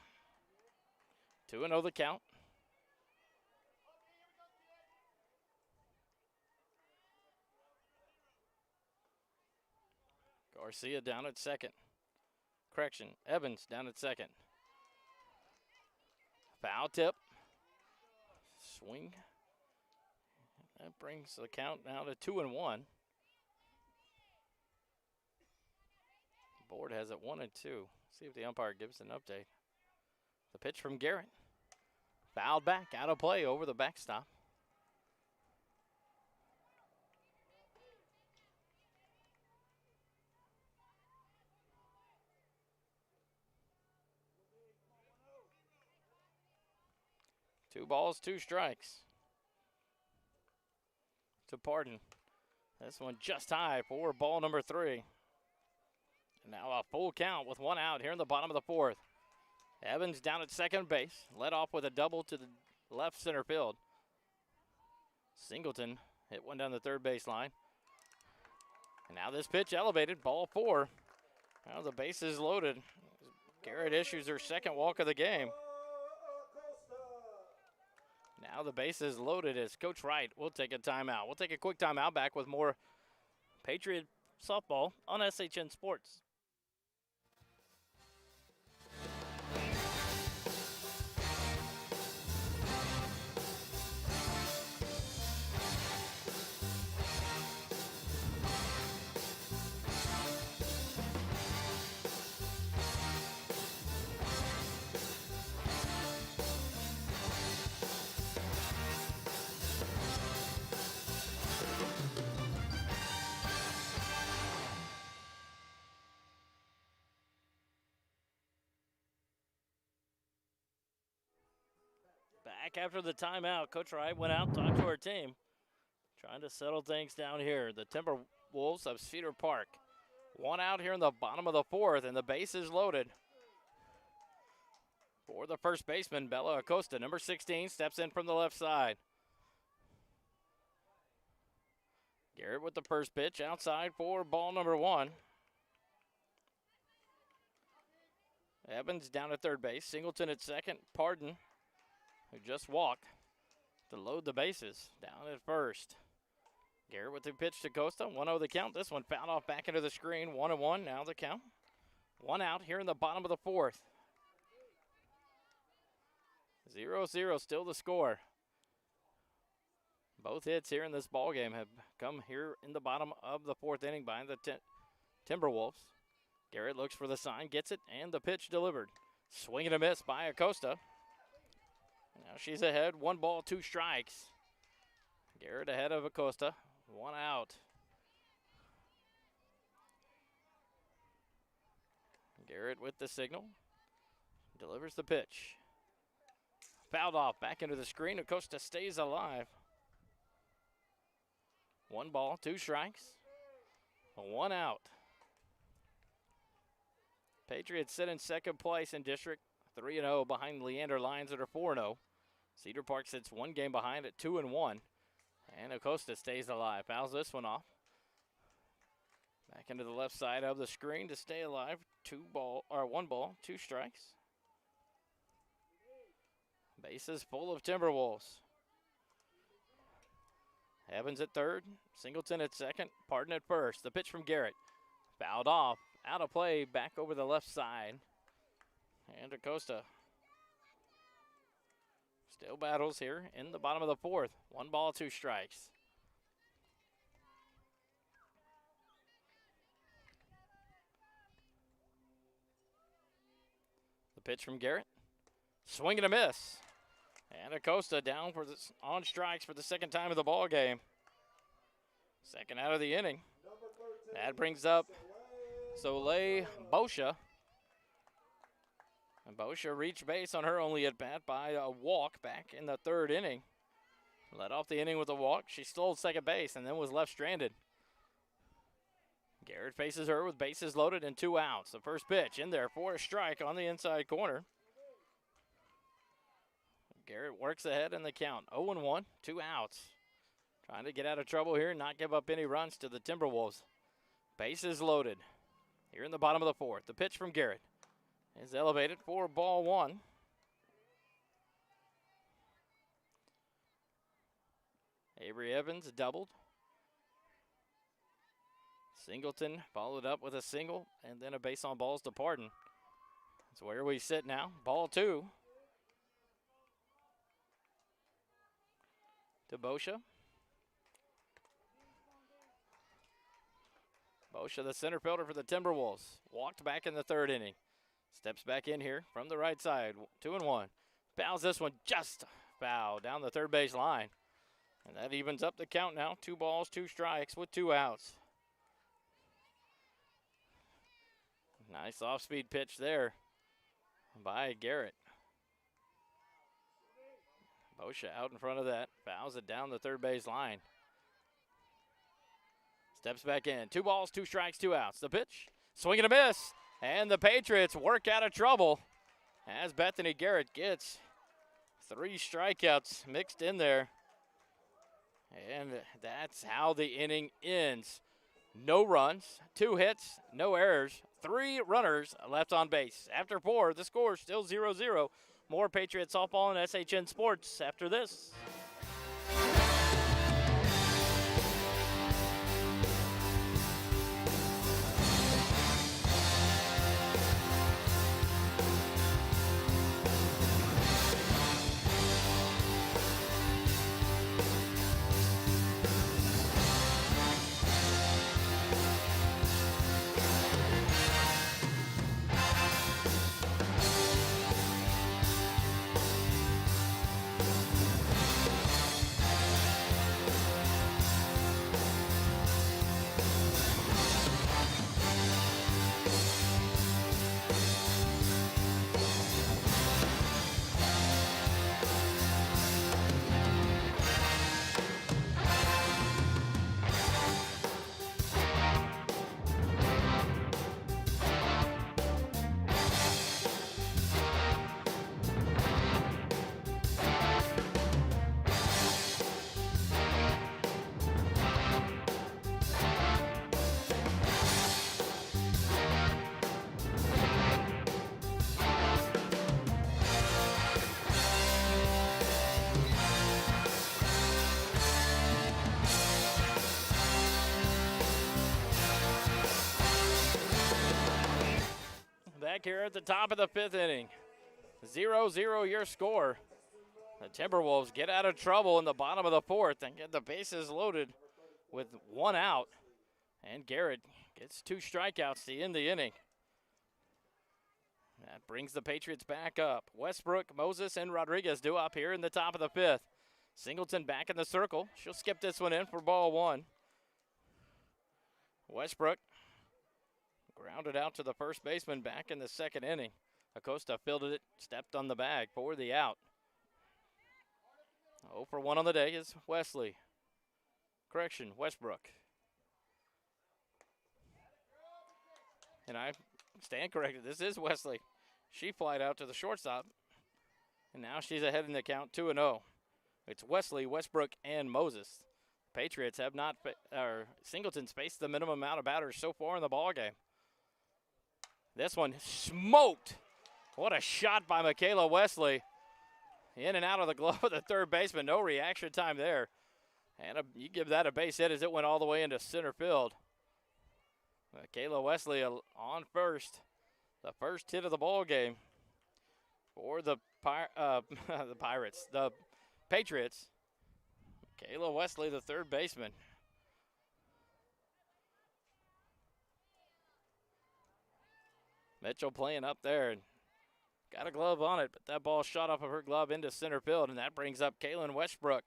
2-0 the count. Garcia down at second. Correction, Evans down at second. Foul tip. Swing. That brings the count now to 2-1. Board has it 1-2. See if the umpire gives an update. The pitch from Garrett. Fouled back, out of play over the backstop. Two balls, 2 strikes. To Pardon. This one just high for ball number 3. And now a full count with 1 out here in the bottom of the fourth. Evans down at second base. Led off with a double to the left center field. Singleton hit one down the third base line. And now this pitch elevated, ball 4. Now the base is loaded. Garrett issues her second walk of the game. Now the base is loaded as Coach Wright will take a timeout. We'll take a quick timeout, back with more Patriot softball on SHN Sports. Back after the timeout, Coach Wright went out and talked to our team, trying to settle things down here. The Timberwolves of Cedar Park. 1 out here in the bottom of the fourth, and the base is loaded. For the first baseman, Bella Acosta, number 16, steps in from the left side. Garrett with the first pitch outside for ball number 1. Evans down at third base. Singleton at second. Pardon, who just walked, to load the bases down at first. Garrett with the pitch to Costa. 1-0 the count. This one fouled off back into the screen. 1-1 now the count. 1 out here in the bottom of the fourth. 0-0 still the score. Both hits here in this ball game have come here in the bottom of the fourth inning by the Timberwolves. Garrett looks for the sign, gets it, and the pitch delivered. Swing and a miss by Acosta. Now she's ahead, 1 ball, 2 strikes. Garrett ahead of Acosta, 1 out. Garrett with the signal, delivers the pitch. Fouled off, back into the screen. Acosta stays alive. 1 ball, 2 strikes, 1 out. Patriots sit in second place in district, 3-0 behind Leander Lions that are 4-0. Cedar Park sits 1 game behind at 2-1. And Acosta stays alive. Fouls this one off. Back into the left side of the screen to stay alive. 1 ball, 2 strikes. Bases full of Timberwolves. Evans at third, Singleton at second, Parton at first. The pitch from Garrett. Fouled off, out of play, back over the left side. And Acosta still battles here in the bottom of the fourth. 1 ball, 2 strikes. The pitch from Garrett. Swing and a miss. And Acosta down for on strikes for the second time of the ball game. Second out of the inning. That brings up Soleil Boscia. And Boscia reached base on her only at bat by a walk back in the third inning. Led off the inning with a walk. She stole second base and then was left stranded. Garrett faces her with bases loaded and 2 outs. The first pitch in there for a strike on the inside corner. Garrett works ahead in the count. 0-1, 2 outs. Trying to get out of trouble here and not give up any runs to the Timberwolves. Bases loaded here in the bottom of the fourth. The pitch from Garrett is elevated for ball 1. Avery Evans doubled. Singleton followed up with a single and then a base on balls to Parton. That's where we sit now. Ball 2. To Boscia. Boscia, the center fielder for the Timberwolves. Walked back in the third inning. Steps back in here from the right side. 2-1. Fouls this one just foul down the third base line. And that evens up the count now. 2 balls, 2 strikes with 2 outs. Nice off-speed pitch there by Garrett. Boscia out in front of that. Fouls it down the third base line. Steps back in. 2 balls, 2 strikes, 2 outs. The pitch. Swing and a miss. And the Patriots work out of trouble as Bethany Garrett gets 3 strikeouts mixed in there. And that's how the inning ends. No runs, 2 hits, no errors, 3 runners left on base. After 4, the score is still 0-0. More Patriots softball and SHN Sports after this. Back here at the top of the 5th inning. 0-0 your score. The Timberwolves get out of trouble in the bottom of the 4th and get the bases loaded with 1 out. And Garrett gets 2 strikeouts to end the inning. That brings the Patriots back up. Westbrook, Moses, and Rodriguez due up here in the top of the 5th. Singleton back in the circle. She'll skip this one in for ball 1. Westbrook grounded out to the first baseman back in the 2nd inning. Acosta fielded it, stepped on the bag for the out. 0 for 1 on the day is Westbrook. And I stand corrected, this is Wesley. She flied out to the shortstop, and now she's ahead in the count 2-0. It's Wesley, Westbrook, and Moses. Patriots have not, Singleton's faced the minimum amount of batters so far in the ballgame. This one smoked. What a shot by Michaela Wesley. in and out of the glove of the third baseman. No reaction time there. And you give that a base hit as it went all the way into center field. Kayla Wesley on first. The first hit of the ball game for the Pirates. The Patriots. Kayla Wesley, the third baseman. Mitchell playing up there and got a glove on it, but that ball shot off of her glove into center field, and that brings up Kaylin Westbrook,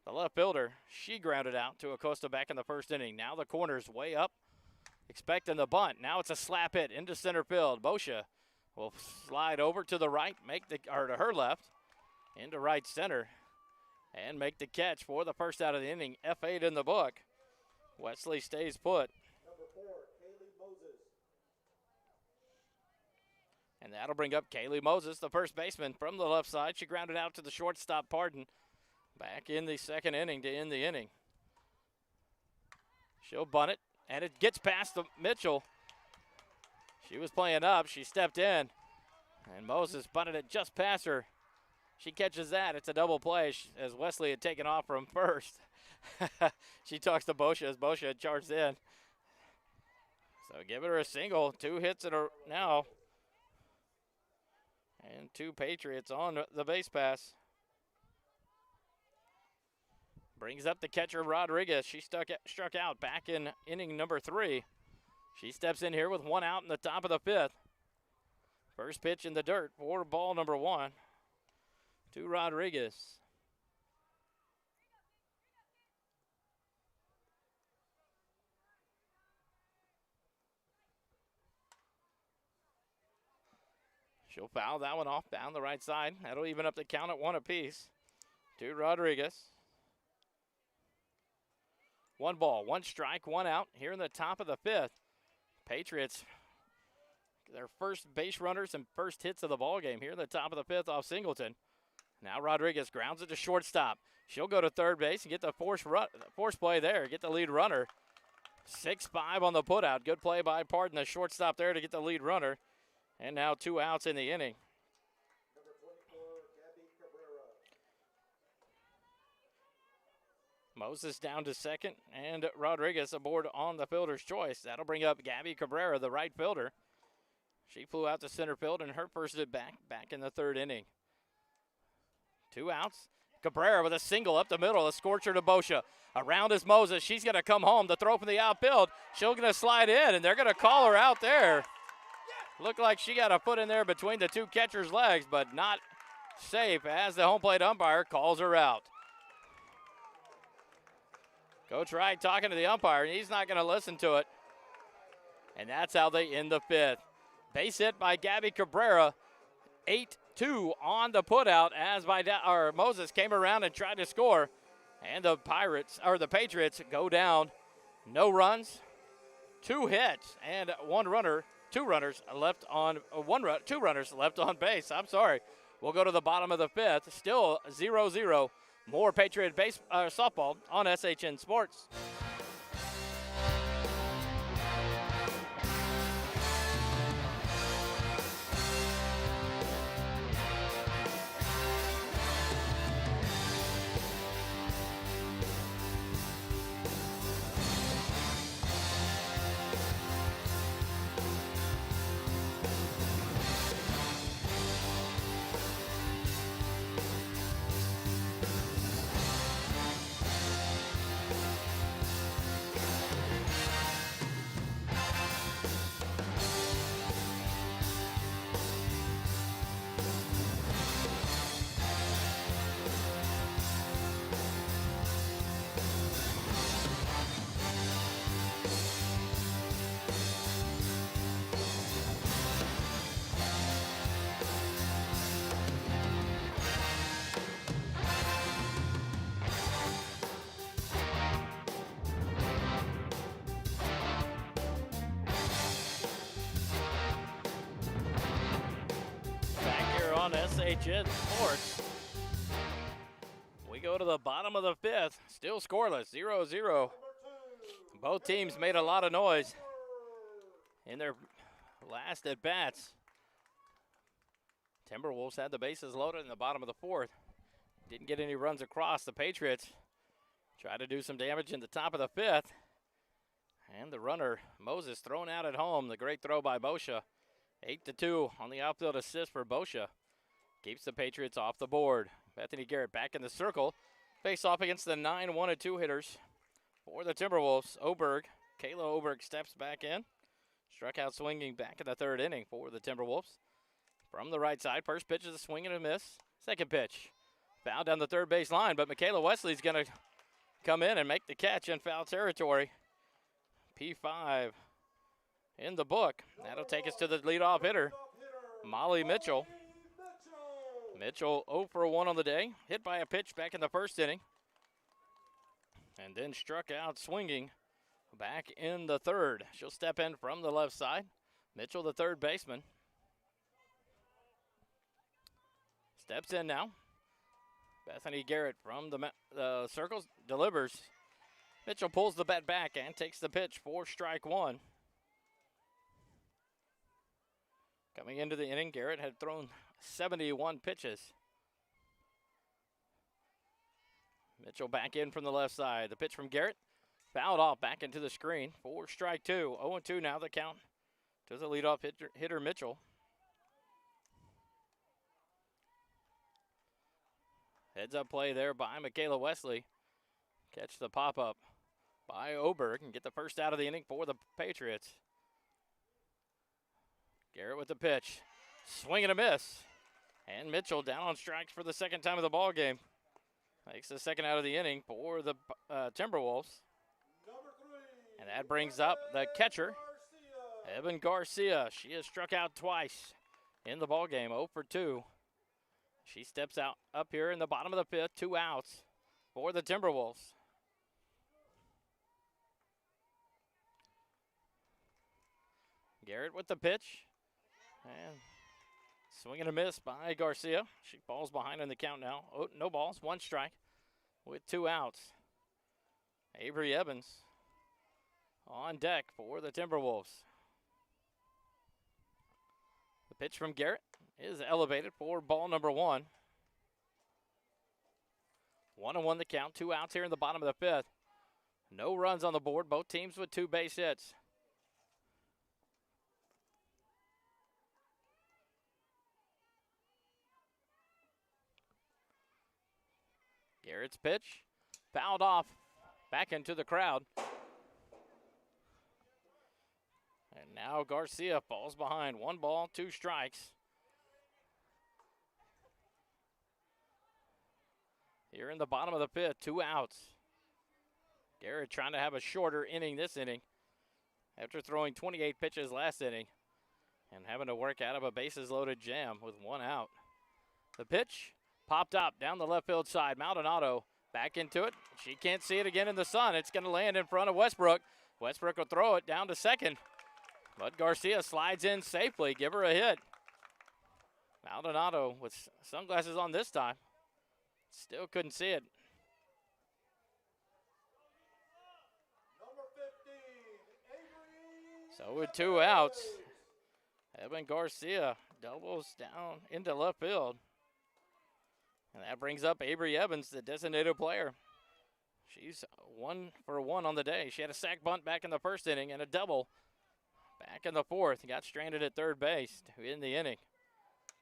the left fielder. She grounded out to Acosta back in the first inning. Now the corner's way up, expecting the bunt. Now it's a slap hit into center field. Boscia will slide over to the right, to her left, into right center, and make the catch for the first out of the inning. F8 in the book. Wesley stays put. Number 4, Kaylee Moses. And that'll bring up Kaylee Moses, the first baseman from the left side. She grounded out to the shortstop, Pardon, back in the second inning to end the inning. She'll bunt it, and it gets past Mitchell. She was playing up. She stepped in, and Moses bunted it just past her. She catches that. It's a double play as Wesley had taken off from first. She talks to Boscia as Boscia had charged in. So give her a single. 2 hits in a now. And 2 Patriots on the base pass. Brings up the catcher, Rodriguez. She struck out back in inning number 3. She steps in here with 1 out in the top of the 5th. First pitch in the dirt for ball number 1 to Rodriguez. She'll foul that one off down the right side. That'll even up the count at 1 apiece to Rodriguez. 1 ball, 1 strike, 1 out here in the top of the 5th. Patriots, their first base runners and first hits of the ball game here in the top of the 5th off Singleton. Now Rodriguez grounds it to shortstop. She'll go to third base and get the force play there, get the lead runner. 6-5 on the putout. Good play by Pardon, the shortstop there to get the lead runner. And now 2 outs in the inning. Number 24, Gabby Cabrera. Moses down to second, and Rodriguez aboard on the fielder's choice. That'll bring up Gabby Cabrera, the right fielder. She flew out to center field, and her first at back in the 3rd inning. 2 outs. Cabrera with a single up the middle, a scorcher to Boscia. Around is Moses. She's going to come home. The throw from the outfield. She's going to slide in, and they're going to call her out there. Looked like she got a foot in there between the 2 catchers' legs, but not safe as the home plate umpire calls her out. Coach Wright talking to the umpire, and he's not going to listen to it. And that's how they end the 5th. Base hit by Gabby Cabrera. 8-2 on the putout as Moses came around and tried to score. And the Patriots go down. No runs, 2 hits, and 2 runners left on 2 runners left on base. I'm sorry. We'll go to the bottom of the 5th. Still 0-0. More Patriot softball on SHN Sports. On SHN Sports. We go to the bottom of the 5th, still scoreless, 0-0. Both teams made a lot of noise in their last at-bats. Timberwolves had the bases loaded in the bottom of the 4th. Didn't get any runs across. The Patriots try to do some damage in the top of the 5th. And the runner, Moses, thrown out at home. The great throw by Boscia. 8-2 on the outfield assist for Boscia. Keeps the Patriots off the board. Bethany Garrett back in the circle. Face off against the 9-1-2 hitters for the Timberwolves. Kayla Oberg steps back in. Struck out swinging back in the 3rd inning for the Timberwolves. From the right side, first pitch is a swing and a miss. Second pitch, foul down the 3rd base line, but Michaela Wesley's going to come in and make the catch in foul territory. P5 in the book. That'll take us to the leadoff hitter, Molly Mitchell. Mitchell 0 for 1 on the day, hit by a pitch back in the 1st inning, and then struck out swinging back in the 3rd. She'll step in from the left side. Mitchell, the 3rd baseman, steps in now. Bethany Garrett from the circles delivers. Mitchell pulls the bat back and takes the pitch for strike 1. Coming into the inning, Garrett had thrown 71 pitches. Mitchell back in from the left side. The pitch from Garrett, fouled off back into the screen for strike 2. 0-2 now the count to the leadoff hitter Mitchell. Heads up play there by Michaela Wesley. Catch the pop-up by Oberg and get the first out of the inning for the Patriots. Garrett with the pitch. Swing and a miss. And Mitchell down on strikes for the 2nd time of the ball game. Makes the 2nd out of the inning for the Timberwolves. And that brings up the catcher, Evan Garcia. She has struck out twice in the ball game, 0 for 2. She steps out up here in the bottom of the 5th, 2 outs for the Timberwolves. Garrett with the pitch. And swing and a miss by Garcia. She falls behind in the count now. Oh, no balls, 1 strike with 2 outs. Avery Evans on deck for the Timberwolves. The pitch from Garrett is elevated for ball number 1. 1-1 the count, 2 outs here in the bottom of the 5th. No runs on the board, both teams with 2 base hits. Garrett's pitch, fouled off back into the crowd. And now Garcia falls behind. 1 ball, 2 strikes. Here in the bottom of the 5th, 2 outs. Garrett trying to have a shorter inning this inning after throwing 28 pitches last inning and having to work out of a bases-loaded jam with 1 out. The pitch popped up down the left field side. Maldonado back into it. She can't see it again in the sun. It's going to land in front of Westbrook. Westbrook will throw it down to 2nd. But Garcia slides in safely. Give her a hit. Maldonado with sunglasses on this time. Still couldn't see it. So with 2 outs, Evan Garcia doubles down into left field. And that brings up Avery Evans, the designated player. She's 1 for 1 on the day. She had a sac bunt back in the 1st inning and a double back in the 4th. Got stranded at 3rd base to end the inning.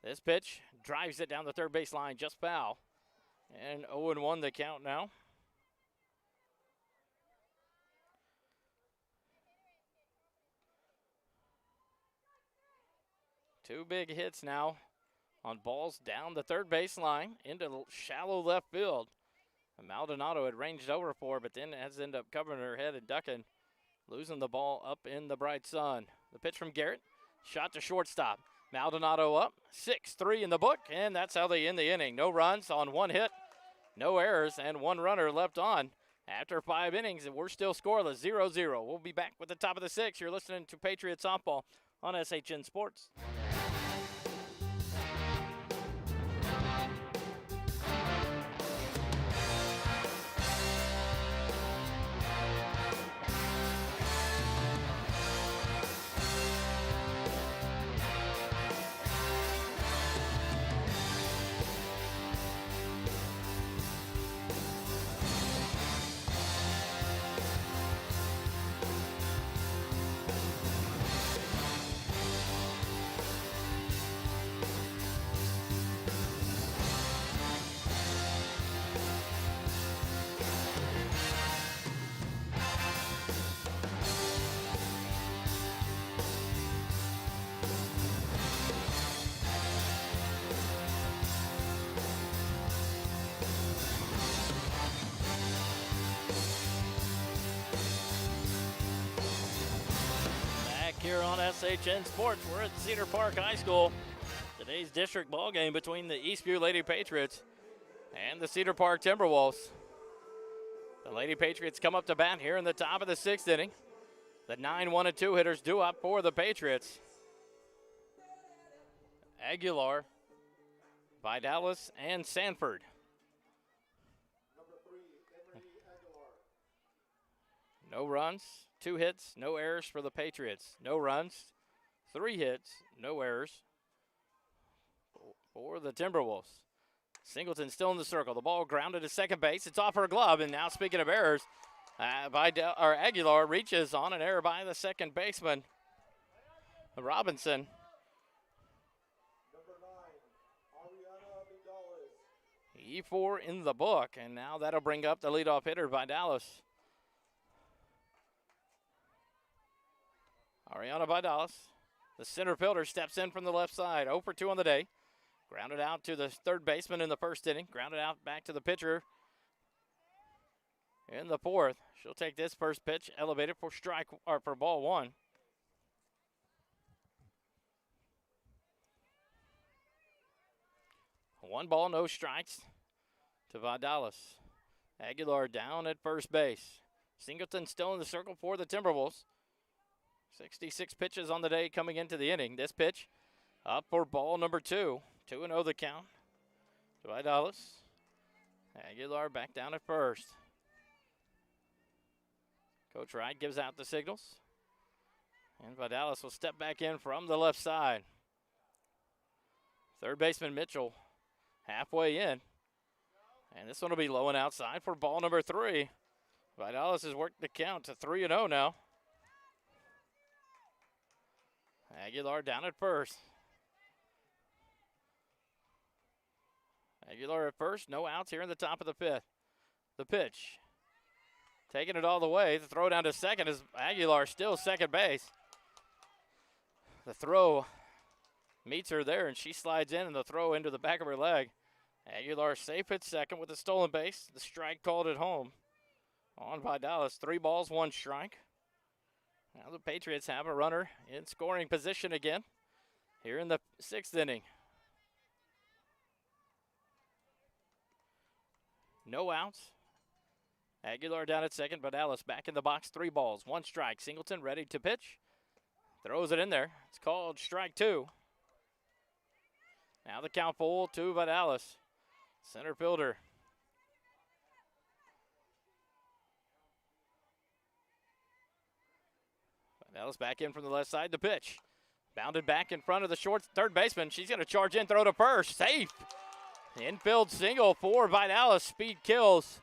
This pitch drives it down the 3rd base line, just foul. And 0-1 the count now. Two big hits now on balls down the 3rd base line into shallow left field. And Maldonado had ranged over for, but then has ended up covering her head and ducking, losing the ball up in the bright sun. The pitch from Garrett, shot to shortstop. Maldonado up, 6-3 in the book, and that's how they end the inning. No runs on 1 hit, no errors, and 1 runner left on after 5 innings, and we're still scoreless, 0-0. We'll be back with the top of the 6th. You're listening to Patriots Softball on SHN Sports. here on SHN Sports. We're at Cedar Park High School. Today's district ball game between the Eastview Lady Patriots and the Cedar Park Timberwolves. The Lady Patriots come up to bat here in the top of the 6th inning. The 9-1-2 hitters due up for the Patriots. Aguilar, Vidalis, and Sanford. Number 3, Henry Aguilar. No runs, 2 hits, no errors for the Patriots. No runs, 3 hits, no errors for the Timberwolves. Singleton still in the circle. The ball grounded to second base. It's off her glove, and now speaking of errors, Aguilar reaches on an error by the second baseman, Robinson. Number 9, Ariana Vidales. E4 in the book, and now that'll bring up the leadoff hitter by Dallas. Ariana Vidalis, the center fielder, steps in from the left side. 0 for 2 on the day. Grounded out to the third baseman in the first inning. Grounded out back to the pitcher in the fourth. She'll take this first pitch, elevated for strike or for ball 1. One ball, no strikes to Vidalis. Aguilar down at first base. Singleton still in the circle for the Timberwolves. 66 pitches on the day coming into the inning. This pitch up for ball number 2. 2-0 the count to Vidalis. Aguilar back down at first. Coach Wright gives out the signals. And Vidalis will step back in from the left side. Third baseman Mitchell halfway in. And this one will be low and outside for ball number 3. Vidalis has worked the count to 3-0 now. Aguilar down at first. Aguilar at first, no outs here in the top of the 5th. The pitch. Taking it all the way. The throw down to second is Aguilar still second base. The throw meets her there, and she slides in, and the throw into the back of her leg. Aguilar safe at second with a stolen base. The strike called it home on Vidalis. 3 balls, 1 strike. Now the Patriots have a runner in scoring position again here in the 6th inning. No outs. Aguilar down at second, Vidalis back in the box. 3 balls, 1 strike. Singleton ready to pitch. Throws it in there. It's called strike 2. Now the count full to Vidalis. Center fielder. Vidalis back in from the left side. The pitch. Bounded back in front of the short third baseman. She's going to charge in, throw to first. Safe. Infield single for Vidalis. Speed kills.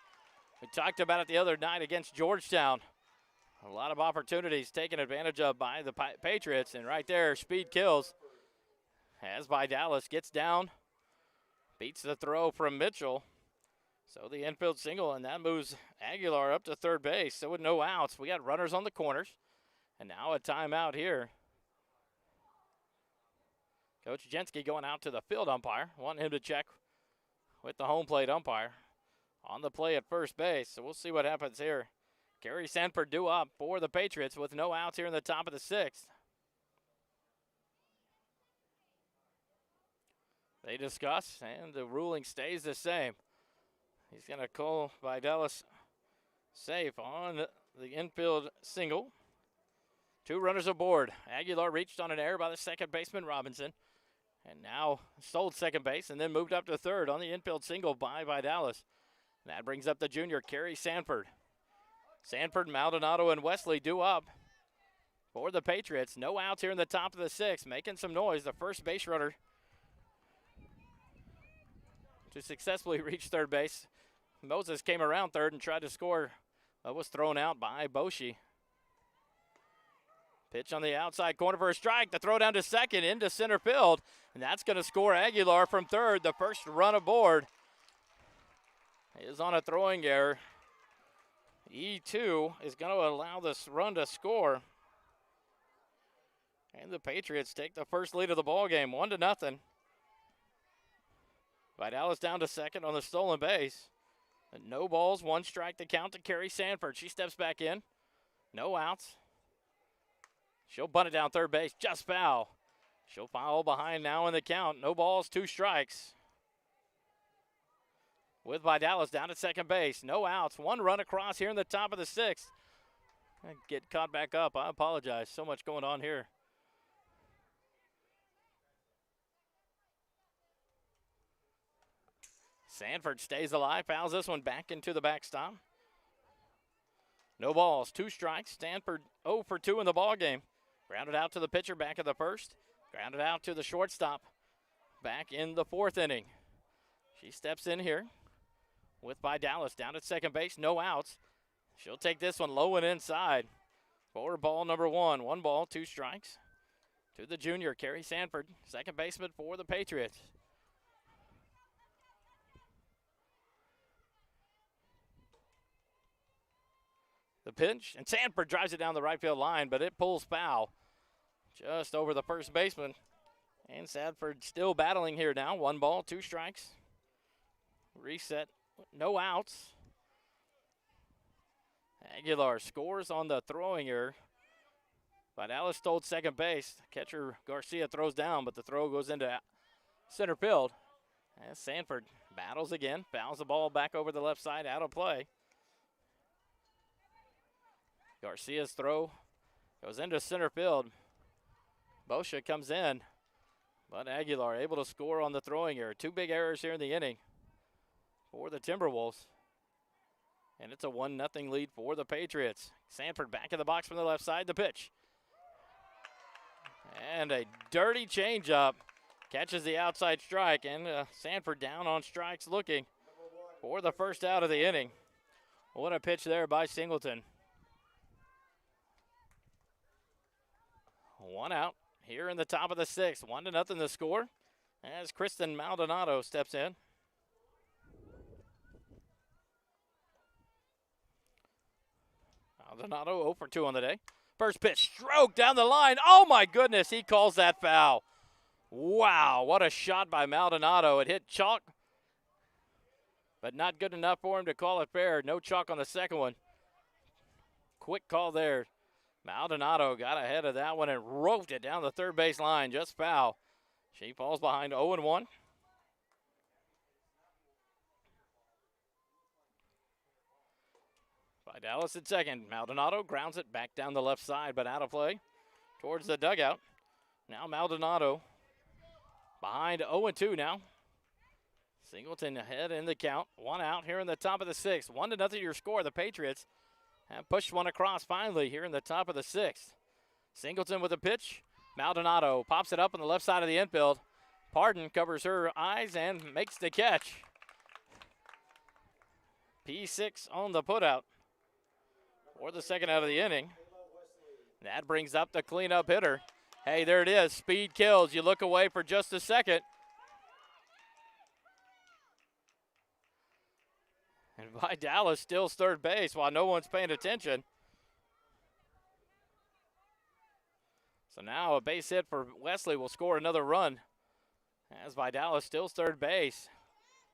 We talked about it the other night against Georgetown. A lot of opportunities taken advantage of by the Patriots. And right there, speed kills. As Vidalis gets down. Beats the throw from Mitchell. So the infield single, and that moves Aguilar up to third base. So with no outs, we got runners on the corners. And now a timeout here. Coach Jensky going out to the field umpire. Want him to check with the home plate umpire on the play at first base. So we'll see what happens here. Carrie Sanford due up for the Patriots with no outs here in the top of the 6th. They discuss, and the ruling stays the same. He's going to call Vidalis safe on the infield single. 2 runners aboard. Aguilar reached on an error by the second baseman, Robinson. And now stole second base and then moved up to third on the infield single by Vidalis. That brings up the junior, Carrie Sanford. Sanford, Maldonado, and Wesley due up for the Patriots. No outs here in the top of the 6th. Making some noise. The first base runner to successfully reach third base. Moses came around third and tried to score, but was thrown out by Boshi. Pitch on the outside corner for a strike. The throw down to second into center field. And that's going to score Aguilar from third. The first run aboard is on a throwing error. E2 is going to allow this run to score. And the Patriots take the first lead of the ball game, 1-0. Vidalis down to second on the stolen base. And no balls, 1 strike to count to Carrie Sanford. She steps back in. No outs. She'll bunt it down third base, just foul. She'll foul behind now in the count. No balls, 2 strikes. With Vidalis down at second base. No outs. 1 run across here in the top of the 6th. Get caught back up. I apologize. So much going on here. Sanford stays alive. Fouls this one back into the backstop. No balls. 2 strikes. Stanford 0 for 2 in the ball game. Grounded out to the pitcher back of the 1st. Grounded out to the shortstop back in the 4th inning. She steps in here with Vidalis down at second base. No outs. She'll take this one low and inside for ball number 1. 1 ball, 2 strikes to the junior, Carrie Sanford, second baseman for the Patriots. The pitch, and Sanford drives it down the right field line, but it pulls foul just over the first baseman. And Sanford still battling here now. 1 ball, 2 strikes. Reset, no outs. Aguilar scores on the throwing error. Vidalis stole second base. Catcher Garcia throws down, but the throw goes into center field. As Sanford battles again, fouls the ball back over the left side, out of play. Garcia's throw goes into center field. Boscia comes in, but Aguilar able to score on the throwing error. 2 big errors here in the inning for the Timberwolves. And it's a 1-0 lead for the Patriots. Sanford back in the box from the left side. The pitch. And a dirty changeup. Catches the outside strike. And Sanford down on strikes looking for the first out of the inning. What a pitch there by Singleton. 1 out here in the top of the 6th. 1-0 the score as Kristen Maldonado steps in. Maldonado 0 for 2 on the day. First pitch, stroke down the line. Oh my goodness, he calls that foul. Wow, what a shot by Maldonado. It hit chalk, but not good enough for him to call it fair. No chalk on the second one. Quick call there. Maldonado got ahead of that one and roped it down the third base line, just foul. She falls behind 0-1. Vidalis at second. Maldonado grounds it back down the left side, but out of play towards the dugout. Now Maldonado behind 0-2 now. Singleton ahead in the count. 1 out here in the top of the 6th. 1-0 your score. The Patriots have pushed one across finally here in the top of the 6th. Singleton with a pitch. Maldonado pops it up on the left side of the infield. Pardon covers her eyes and makes the catch. P6 on the putout for the second out of the inning. That brings up the cleanup hitter. Hey, there it is. Speed kills. You look away for just a second. And Vidalis steals third base while no one's paying attention. So now a base hit for Wesley will score another run as Vidalis steals third base.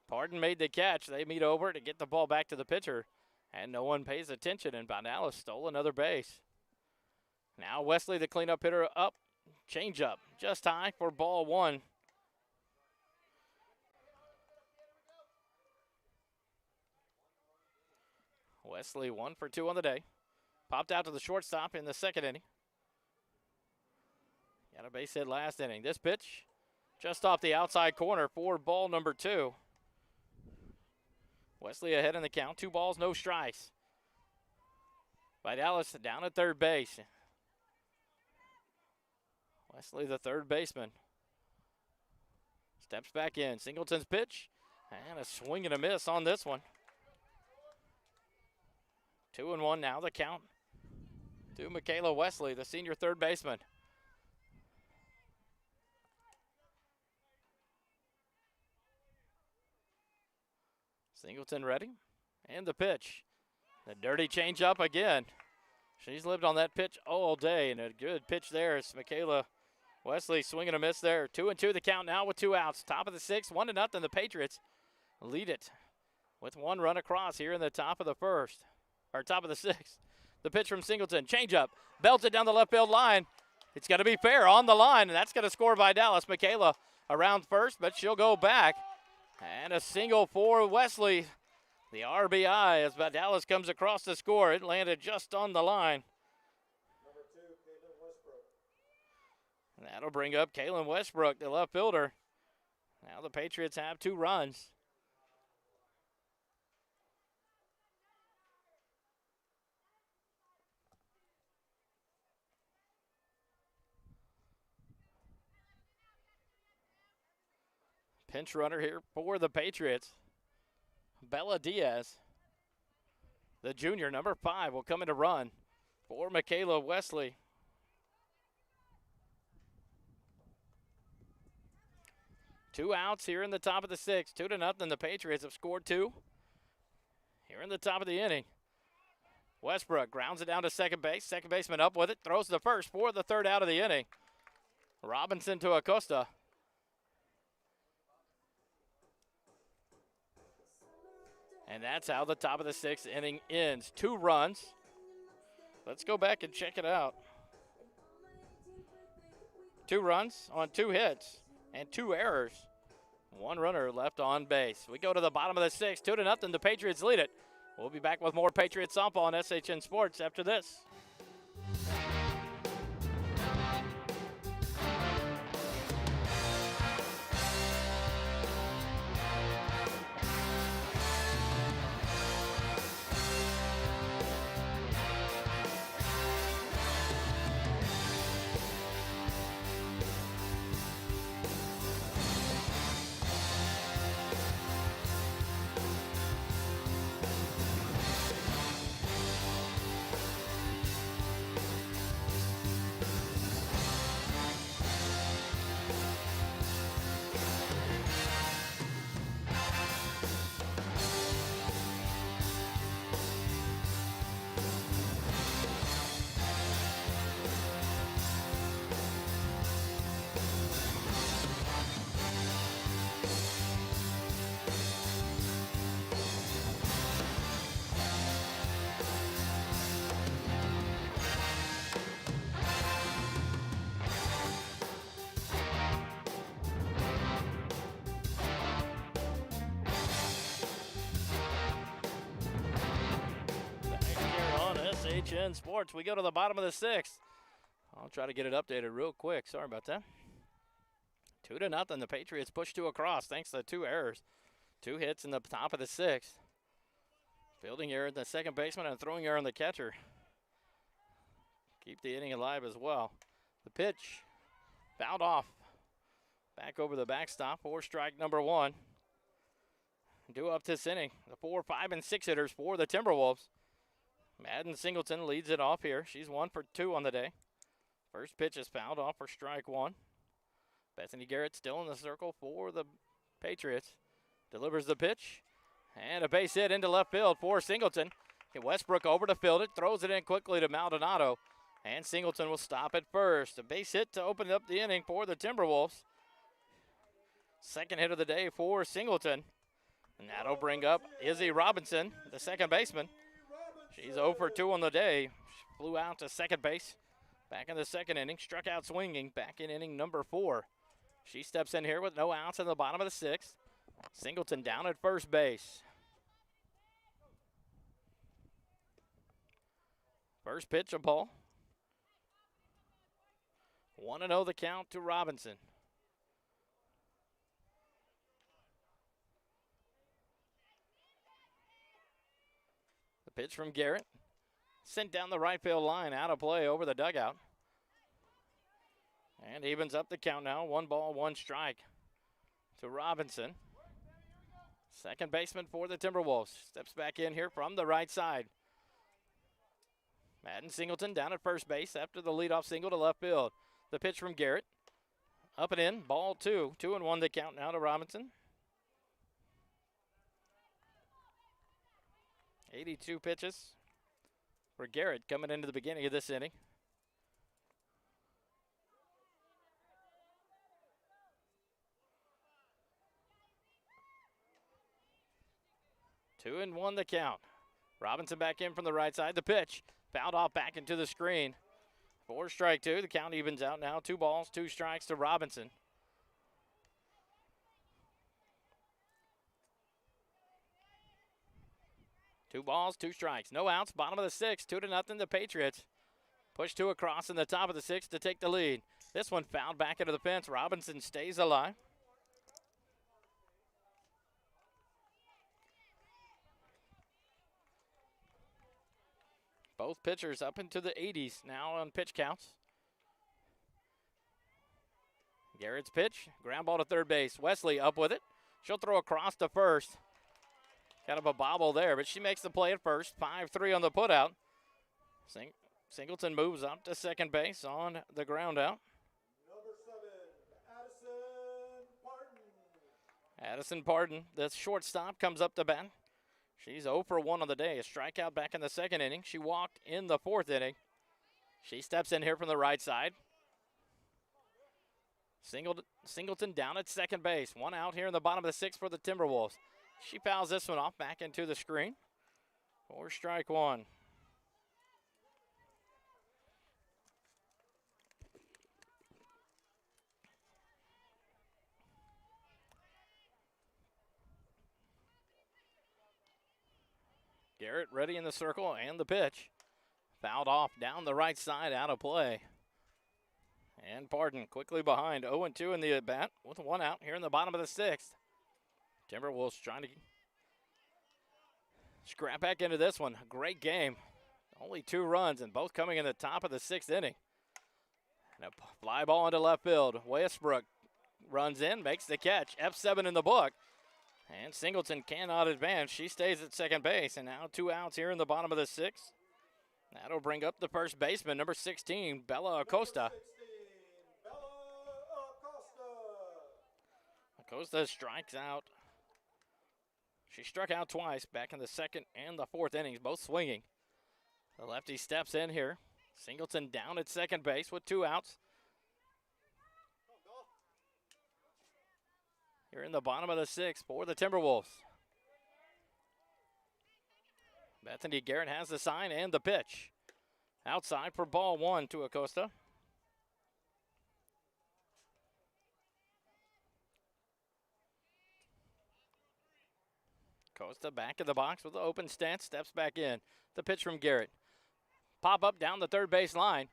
Pardon made the catch. They meet over to get the ball back to the pitcher, and no one pays attention, and Vidalis stole another base. Now Wesley, the cleanup hitter, up. Change up. Just high for ball 1. Wesley 1 for 2 on the day. Popped out to the shortstop in the second inning. Got a base hit last inning. This pitch just off the outside corner for ball number 2. Wesley ahead in the count. 2 balls, no strikes. Vidalis down at third base. Wesley, the third baseman, steps back in. Singleton's pitch, and a swing and a miss on this one. 2-1 now, the count to Michaela Wesley, the senior third baseman. Singleton ready, and the pitch. The dirty changeup again. She's lived on that pitch all day, and a good pitch there is Michaela Wesley swinging a miss there. 2-2 the count now with 2 outs. Top of the 6th, 1-0. The Patriots lead it with 1 run across here in the top of the 1st, or top of the 6th. The pitch from Singleton, changeup, belted down the left field line. It's going to be fair on the line, and that's going to score by Dallas. Michaela around first, but she'll go back. And a single for Wesley. The RBI as Dallas comes across to score. It landed just on the line. Number 2, Caitlin Westbrook. And that'll bring up Kaylin Westbrook, the left fielder. Now the Patriots have 2 runs. Pinch runner here for the Patriots. Bella Diaz, the junior, number 5, will come in to run for Michaela Wesley. Two outs here in the top of the 6th. 2-0. The Patriots have scored 2 here in the top of the inning. Westbrook grounds it down to second base. Second baseman up with it. Throws to first for the 3rd out of the inning. Robinson to Acosta. And that's how the top of the 6th inning ends. 2 runs. Let's go back and check it out. 2 runs on 2 hits and 2 errors. 1 runner left on base. We go to the bottom of the 6th. 2-0. The Patriots lead it. We'll be back with more Patriots softball on SHN Sports after this. SHN Sports. We go to the bottom of the 6th. I'll try to get it updated real quick. Sorry about that. 2-0. The Patriots push 2 across thanks to 2 errors. 2 hits in the top of the 6th. Fielding error in the second baseman and throwing error on the catcher. Keep the inning alive as well. The pitch fouled off. Back over the backstop for strike number 1. Due up this inning. The 4, 5, and 6 hitters for the Timberwolves. Madden Singleton leads it off here. She's 1 for 2 on the day. First pitch is fouled off for strike 1. Bethany Garrett still in the circle for the Patriots. Delivers the pitch. And a base hit into left field for Singleton. Westbrook over to field it. Throws it in quickly to Maldonado. And Singleton will stop at first. A base hit to open up the inning for the Timberwolves. Second hit of the day for Singleton. And that'll bring up Izzy Robinson, the second baseman. She's 0 for 2 on the day. She flew out to second base. Back in the second inning. Struck out swinging back in inning number 4. She steps in here with no outs in the bottom of the 6th. Singleton down at first base. First pitch, a ball. 1-0 the count to Robinson. Pitch from Garrett. Sent down the right field line, out of play over the dugout. And evens up the count now. 1 ball, 1 strike to Robinson. Second baseman for the Timberwolves. Steps back in here from the right side. Madden Singleton down at first base after the leadoff single to left field. The pitch from Garrett. Up and in, ball 2. 2-1 the count now to Robinson. 82 pitches for Garrett coming into the beginning of this inning. Two and one the count. Robinson back in from the right side. The pitch fouled off back into the screen for strike two. The count evens out now. 2 balls, 2 strikes to Robinson. Two balls, 2 strikes. No outs. Bottom of the 6th. 2-0 the Patriots. Push 2 across in the top of the 6th to take the lead. This one fouled back into the fence. Robinson stays alive. Both pitchers up into the 80s now on pitch counts. Garrett's pitch. Ground ball to third base. Wesley up with it. She'll throw across to first. Kind of a bobble there, but she makes the play at first. 5-3 on the putout. Singleton moves up to second base on the ground out. Number 7, Addison Parton. Addison Parton, the shortstop, comes up to bat. She's 0 for 1 on the day. A strikeout back in the 2nd inning. She walked in the 4th inning. She steps in here from the right side. Singleton down at second base. 1 out here in the bottom of the 6th for the Timberwolves. She fouls this one off back into the screen for strike 1. Garrett ready in the circle and the pitch. Fouled off down the right side, out of play. And Parton quickly behind, 0-2 in the at-bat with 1 out here in the bottom of the 6th. Timberwolves trying to scrap back into this one. Great game. Only 2 runs and both coming in the top of the 6th inning. And a fly ball into left field. Westbrook runs in, makes the catch. F7 in the book. And Singleton cannot advance. She stays at second base. And now 2 outs here in the bottom of the 6th. That'll bring up the first baseman, number 16, Bella Acosta. Acosta strikes out. She struck out twice back in the 2nd and the 4th innings, both swinging. The lefty steps in here. Singleton down at second base with 2 outs. Here in the bottom of the 6th for the Timberwolves. Bethany Garrett has the sign and the pitch. Outside for ball 1 to Acosta. Acosta back in the box with the open stance, steps back in. The pitch from Garrett. Pop up down the third base line.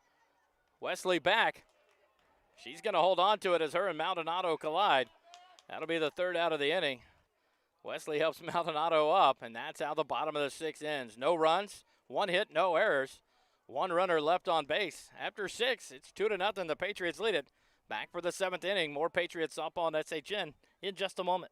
Wesley back. She's going to hold on to it as her and Maldonado collide. That'll be the 3rd out of the inning. Wesley helps Maldonado up, and that's how the bottom of the 6th ends. No runs, 1 hit, no errors. 1 runner left on base. After 6, it's 2-0. The Patriots lead it. Back for the 7th inning. More Patriots softball on SHN in just a moment.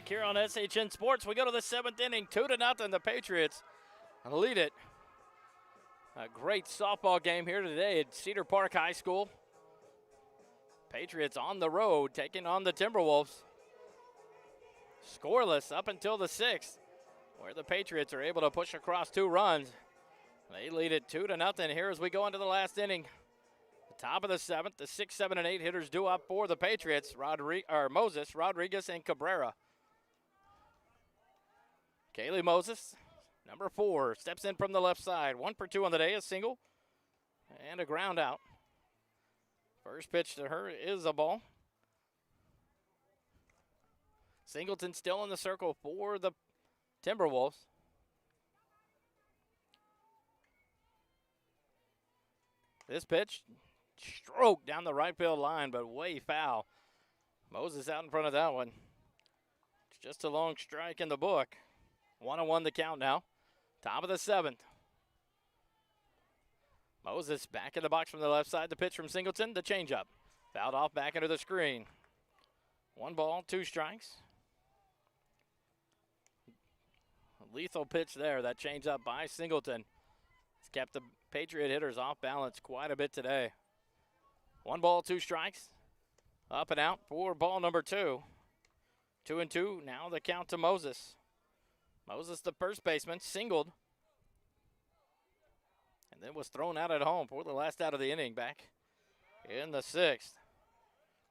Here on SHN Sports, we go to the 7th inning, 2-0. The Patriots lead it. A great softball game here today at Cedar Park High School. Patriots on the road taking on the Timberwolves. Scoreless up until the 6th, where the Patriots are able to push across 2 runs. They lead it 2-0 here as we go into the last inning. The top of the 7th, the 6, 7, and 8 hitters due up for the Patriots. Moses, Rodriguez, and Cabrera. Kaylee Moses, number 4, steps in from the left side. 1 for 2 on the day, a single and a ground out. First pitch to her is a ball. Singleton still in the circle for the Timberwolves. This pitch stroked down the right field line, but way foul. Moses out in front of that one. just a long strike in the book. 1-1 the count now. Top of the 7th. Moses back in the box from the left side. The pitch from Singleton. The changeup. Fouled off back into the screen. 1 ball, 2 strikes. Lethal pitch there. That changeup by Singleton. It's kept the Patriot hitters off balance quite a bit today. 1 ball, 2 strikes. Up and out for ball number 2. 2-2. Now the count to Moses. Moses, the first baseman, singled. And then was thrown out at home for the last out of the inning back in the 6th.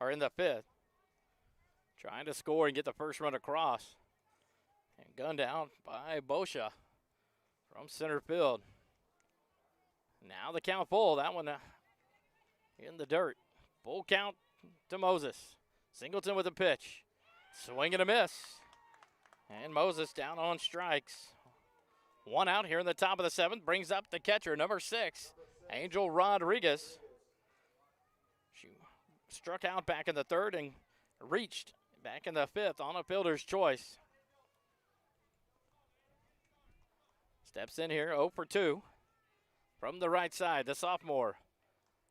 Or in the 5th. Trying to score and get the first run across. And gunned down by Boscia from center field. Now the count full. That one in the dirt. Full count to Moses. Singleton with a pitch. Swing and a miss. And Moses down on strikes. 1 out here in the top of the 7th. Brings up the catcher, number 6, Angel Rodriguez. She struck out back in the 3rd and reached back in the 5th on a fielder's choice. Steps in here, 0 for 2. From the right side, the sophomore.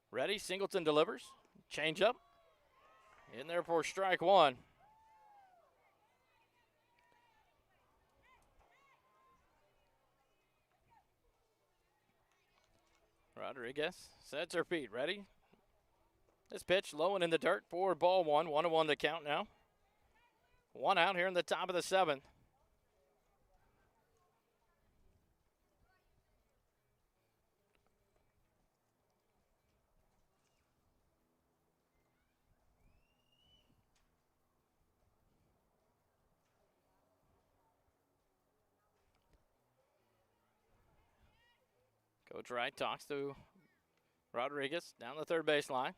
Ready, Singleton delivers. Change up. In there for strike 1. Rodriguez sets her feet, ready. This pitch low and in the dirt for ball 1. 1-1 the count now. 1 out here in the top of the 7th. Coach Wright talks to Rodriguez down the 3rd baseline.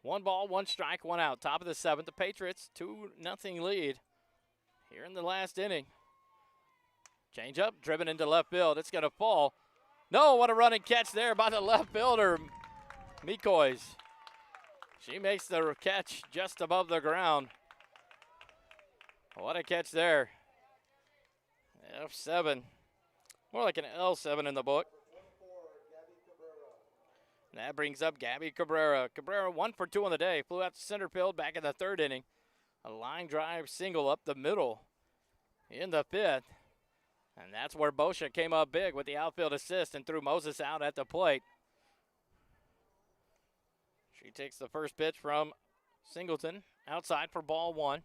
1 ball, 1 strike, 1 out. Top of the 7th. The Patriots 2-0 lead here in the last inning. Change up, driven into left field. It's going to fall. No, what a running catch there by the left fielder, Mikois. She makes the catch just above the ground. What a catch there. F7. More like an L7 in the book. And that brings up Gabby Cabrera. Cabrera 1 for 2 on the day. Flew out to center field back in the 3rd inning. A line drive single up the middle in the 5th. And that's where Boscia came up big with the outfield assist and threw Moses out at the plate. She takes the first pitch from Singleton. Outside for ball 1.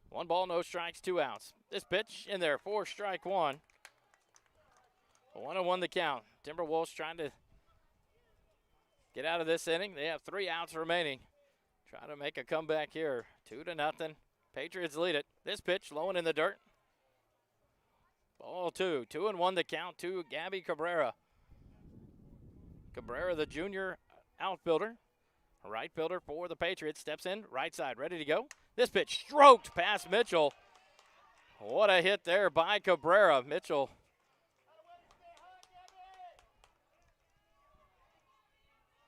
1 ball, no strikes, 2 outs. This pitch in there for strike 1. 1-1 the count. Timberwolves trying to get out of this inning. They have 3 outs remaining. Trying to make a comeback here. 2-0. Patriots lead it. This pitch low and in the dirt. Ball 2. 2-1 the count to Gabby Cabrera. Cabrera, the junior outfielder. Right fielder for the Patriots. Steps in, right side, ready to go. This pitch stroked past Mitchell. What a hit there by Cabrera. Mitchell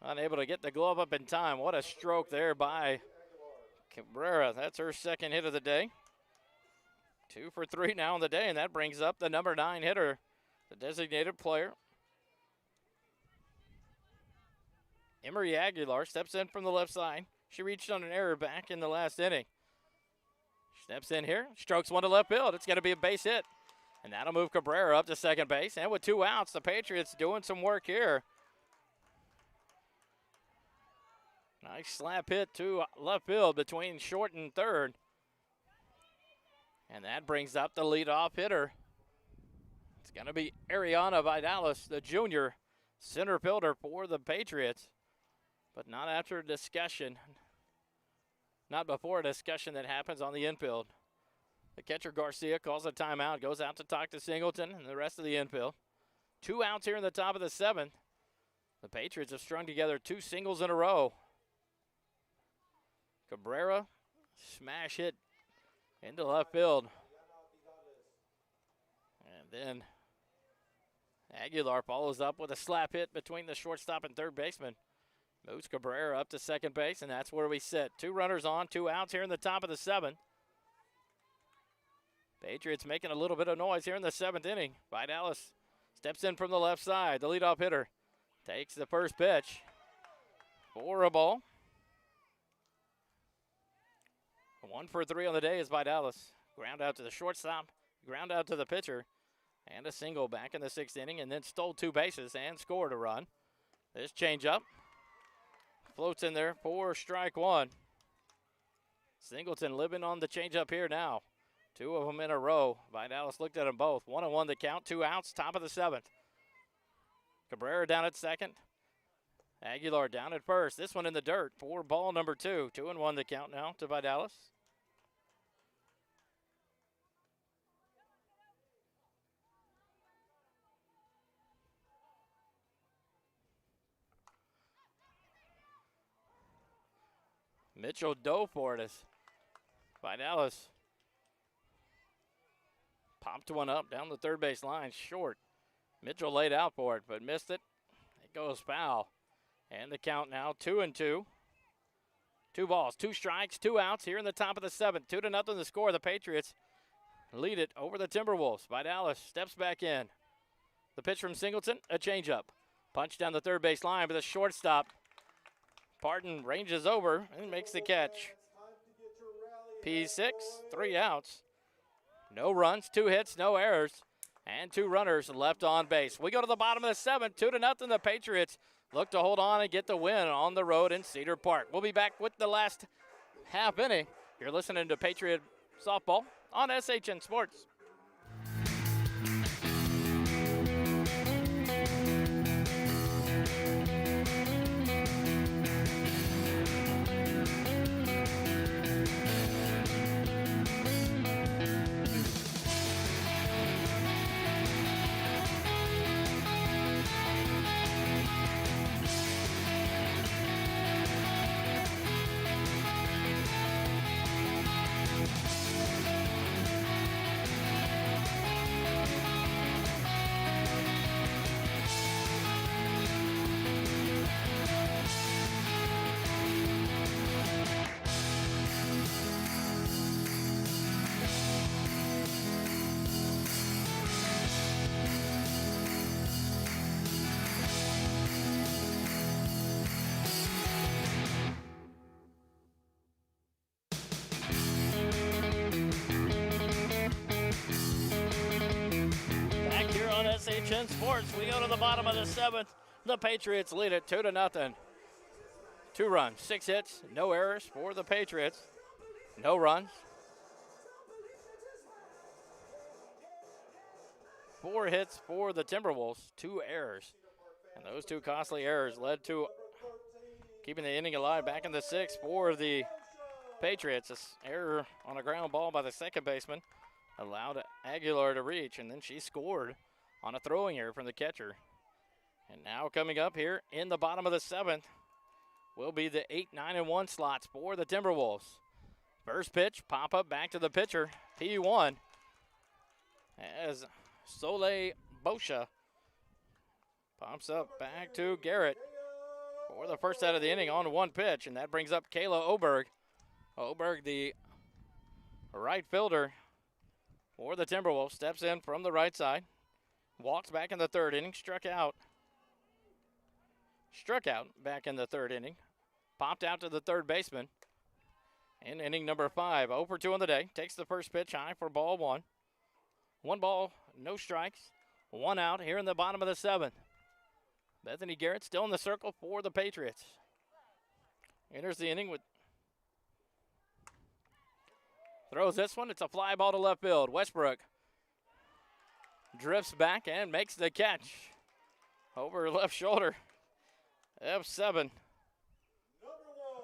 unable to get the glove up in time. What a stroke there by Cabrera. That's her 2nd hit of the day. 2 for 3 now on the day, and that brings up the number 9 hitter, the designated player. Emery Aguilar steps in from the left side. She reached on an error back in the last inning. Steps in here, strokes 1 to left field. It's going to be a base hit. And that'll move Cabrera up to second base. And with 2 outs, the Patriots doing some work here. Nice slap hit to left field between short and 3rd. And that brings up the leadoff hitter. It's going to be Ariana Vidalis, the junior center fielder for the Patriots. But not after a discussion. Not before a discussion that happens on the infield. The catcher Garcia calls a timeout, goes out to talk to Singleton and the rest of the infield. 2 outs here in the top of the 7th. The Patriots have strung together 2 singles in a row. Cabrera, smash hit into left field. And then Aguilar follows up with a slap hit between the shortstop and third baseman. Moves Cabrera up to second base, and that's where we sit. 2 runners on, 2 outs here in the top of the 7th. Patriots making a little bit of noise here in the 7th inning. Vidalis steps in from the left side. The leadoff hitter takes the first pitch for a ball. 1 for 3 on the day is Vidalis. Ground out to the shortstop, ground out to the pitcher, and a single back in the 6th inning, and then stole 2 bases and scored a run. This changeup floats in there for strike 1. Singleton living on the changeup here now. 2 of them in a row. Vidalis looked at them both. 1-1 the count, 2 outs, top of the 7th. Cabrera down at second. Aguilar down at first. This one in the dirt for ball number 2. 2-1 the count now to Vidalis. Mitchell dove for it as Vidalis popped one up down the third base line, short. Mitchell laid out for it, but missed it. It goes foul. And the count now 2-2. 2 balls, 2 strikes, 2 outs here in the top of the 7th. 2-0 the score. The Patriots lead it over the Timberwolves. Vidalis steps back in. The pitch from Singleton, a changeup. Punch down the third base line, but the shortstop, Parton, ranges over and makes the catch. P6, 3 outs. No runs, 2 hits, no errors, and 2 runners left on base. We go to the bottom of the 7th, 2-0. The Patriots look to hold on and get the win on the road in Cedar Park. We'll be back with the last half inning. You're listening to Patriot Softball on SHN Sports. SHN Sports, we go to the bottom of the 7th. The Patriots lead it 2-0. 2 runs, 6 hits, no errors for the Patriots. No runs. 4 hits for the Timberwolves, 2 errors. And those 2 costly errors led to keeping the inning alive back in the 6th for the Patriots. This error on a ground ball by the second baseman allowed Aguilar to reach, and then she scored on a throwing error from the catcher. And now coming up here in the bottom of the 7th will be the 8, 9, and 1 slots for the Timberwolves. First pitch, pop up back to the pitcher, P1, as Soleil Bosha pops up back to Garrett for the first out of the inning on 1 pitch, and that brings up Kayla Oberg. Oberg, the right fielder for the Timberwolves, steps in from the right side. Walked back in the 3rd inning, struck out back in the 3rd inning. Popped out to the third baseman in inning number 5. 0 for 2 on the day. Takes the first pitch high for ball 1. 1 ball, no strikes, 1 out here in the bottom of the 7th. Bethany Garrett still in the circle for the Patriots. Enters the inning with, throws this one. It's a fly ball to left field. Westbrook drifts back and makes the catch over her left shoulder. F7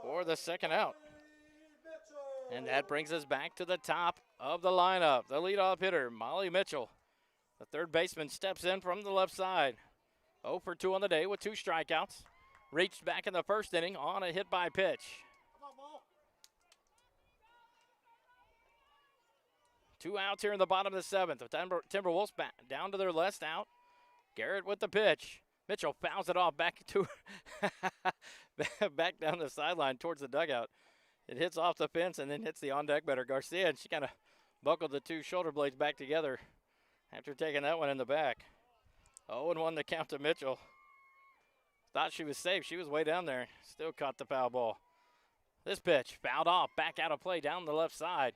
for the 2nd out. And that brings us back to the top of the lineup. The leadoff hitter, Molly Mitchell. The third baseman steps in from the left side. 0 for 2 on the day with 2 strikeouts. Reached back in the 1st inning on a hit by pitch. 2 outs here in the bottom of the 7th. The Timberwolves back down to their last out Garrett with the pitch. Mitchell fouls it off back to back down the sideline towards the dugout. It hits off the fence and then hits the on-deck batter, Garcia, and she kind of buckled the two shoulder blades back together after taking that one in the back. 0-1 the count to Mitchell. Thought she was safe. She was way down there. Still caught the foul ball. This pitch fouled off, back out of play down the left side.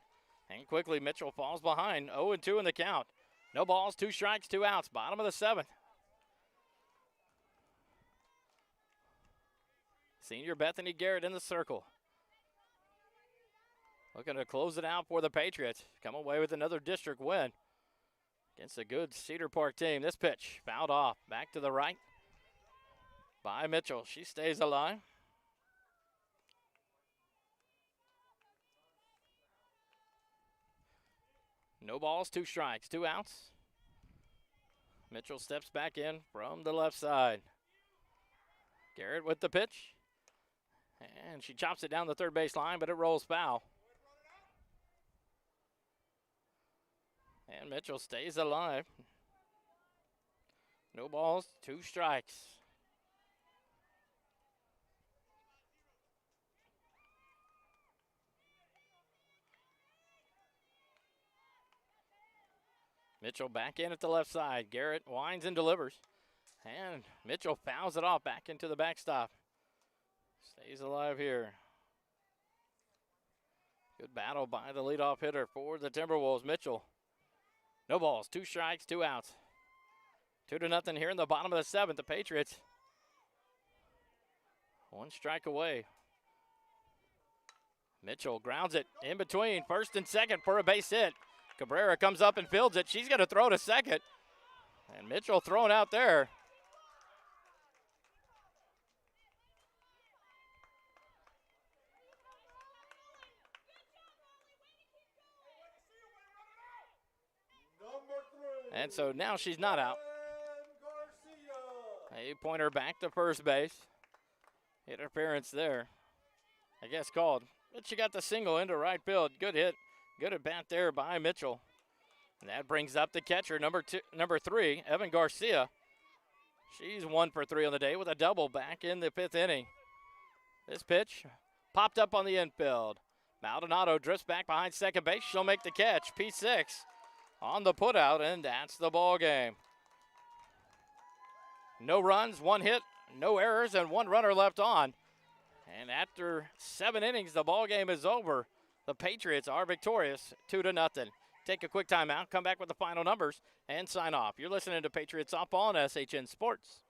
And quickly Mitchell falls behind. 0-2 in the count. No balls, 2 strikes, 2 outs. Bottom of the 7th. Senior Bethany Garrett in the circle. Looking to close it out for the Patriots. Come away with another district win against a good Cedar Park team. This pitch fouled off. Back to the right by Mitchell. She stays alive. No balls, 2 strikes, 2 outs. Mitchell steps back in from the left side. Garrett with the pitch. And she chops it down the third base line, but it rolls foul. And Mitchell stays alive. No balls, 2 strikes. Mitchell back in at the left side. Garrett winds and delivers. And Mitchell fouls it off back into the backstop. Stays alive here. Good battle by the leadoff hitter for the Timberwolves, Mitchell. No balls, 2 strikes, 2 outs. 2-0 here in the bottom of the 7th. The Patriots 1 strike away. Mitchell grounds it in between first and second for a base hit. Cabrera comes up and fields it. She's going to throw to second. And Mitchell thrown out there. And so now she's not out. A pointer back to first base. Interference there. I guess called. But she got the single into right field. Good hit. Good at bat there by Mitchell. And that brings up the catcher, number 3, Evan Garcia. She's 1 for 3 on the day with a double back in the 5th inning. This pitch popped up on the infield. Maldonado drifts back behind second base. She'll make the catch. P6 on the putout, and that's the ball game. No runs, 1 hit, no errors, and 1 runner left on. And after 7 innings, the ball game is over. The Patriots are victorious 2-0. Take a quick timeout, come back with the final numbers, and sign off. You're listening to Patriots Softball on SHN Sports.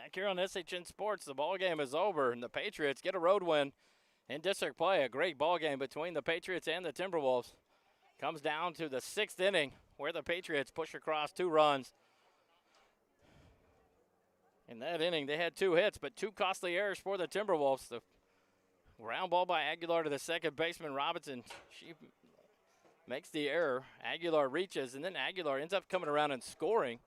Back here on SHN Sports, the ball game is over, and the Patriots get a road win in district play. A great ball game between the Patriots and the Timberwolves. Comes down to the 6th inning, where the Patriots push across 2 runs. In that inning, they had 2 hits, but 2 costly errors for the Timberwolves. The ground ball by Aguilar to the second baseman, Robinson. She makes the error. Aguilar reaches, and then Aguilar ends up coming around and scoring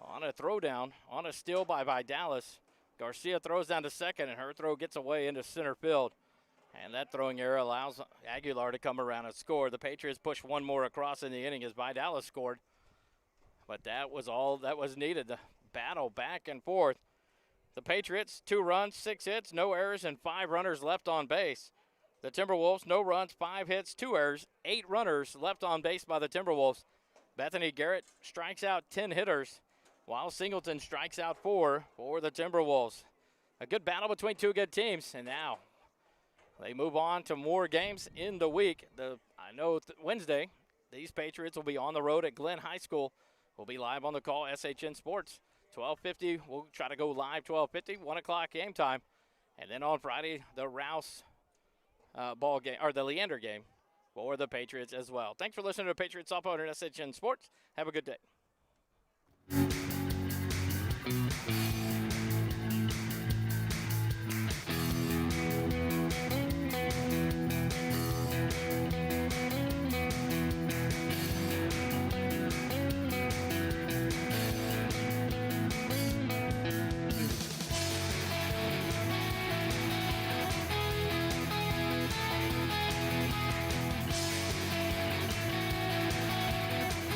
on a throwdown, on a steal by Dallas. Garcia throws down to second, and her throw gets away into center field. And that throwing error allows Aguilar to come around and score. The Patriots push 1 more across in the inning as Dallas scored. But that was all that was needed. The battle back and forth. The Patriots, 2 runs, 6 hits, no errors, and 5 runners left on base. The Timberwolves, no runs, 5 hits, 2 errors, 8 runners left on base by the Timberwolves. Bethany Garrett strikes out 10 hitters, while Singleton strikes out 4 for the Timberwolves. A good battle between 2 good teams, and now they move on to more games in the week. I know Wednesday, these Patriots will be on the road at Glenn High School. We'll be live on the call, SHN Sports. 12:50, we'll try to go live 12:50, 1 o'clock game time. And then on Friday, the Rouse ball game, or the Leander game for the Patriots as well. Thanks for listening to Patriots Softball and SHN Sports. Have a good day.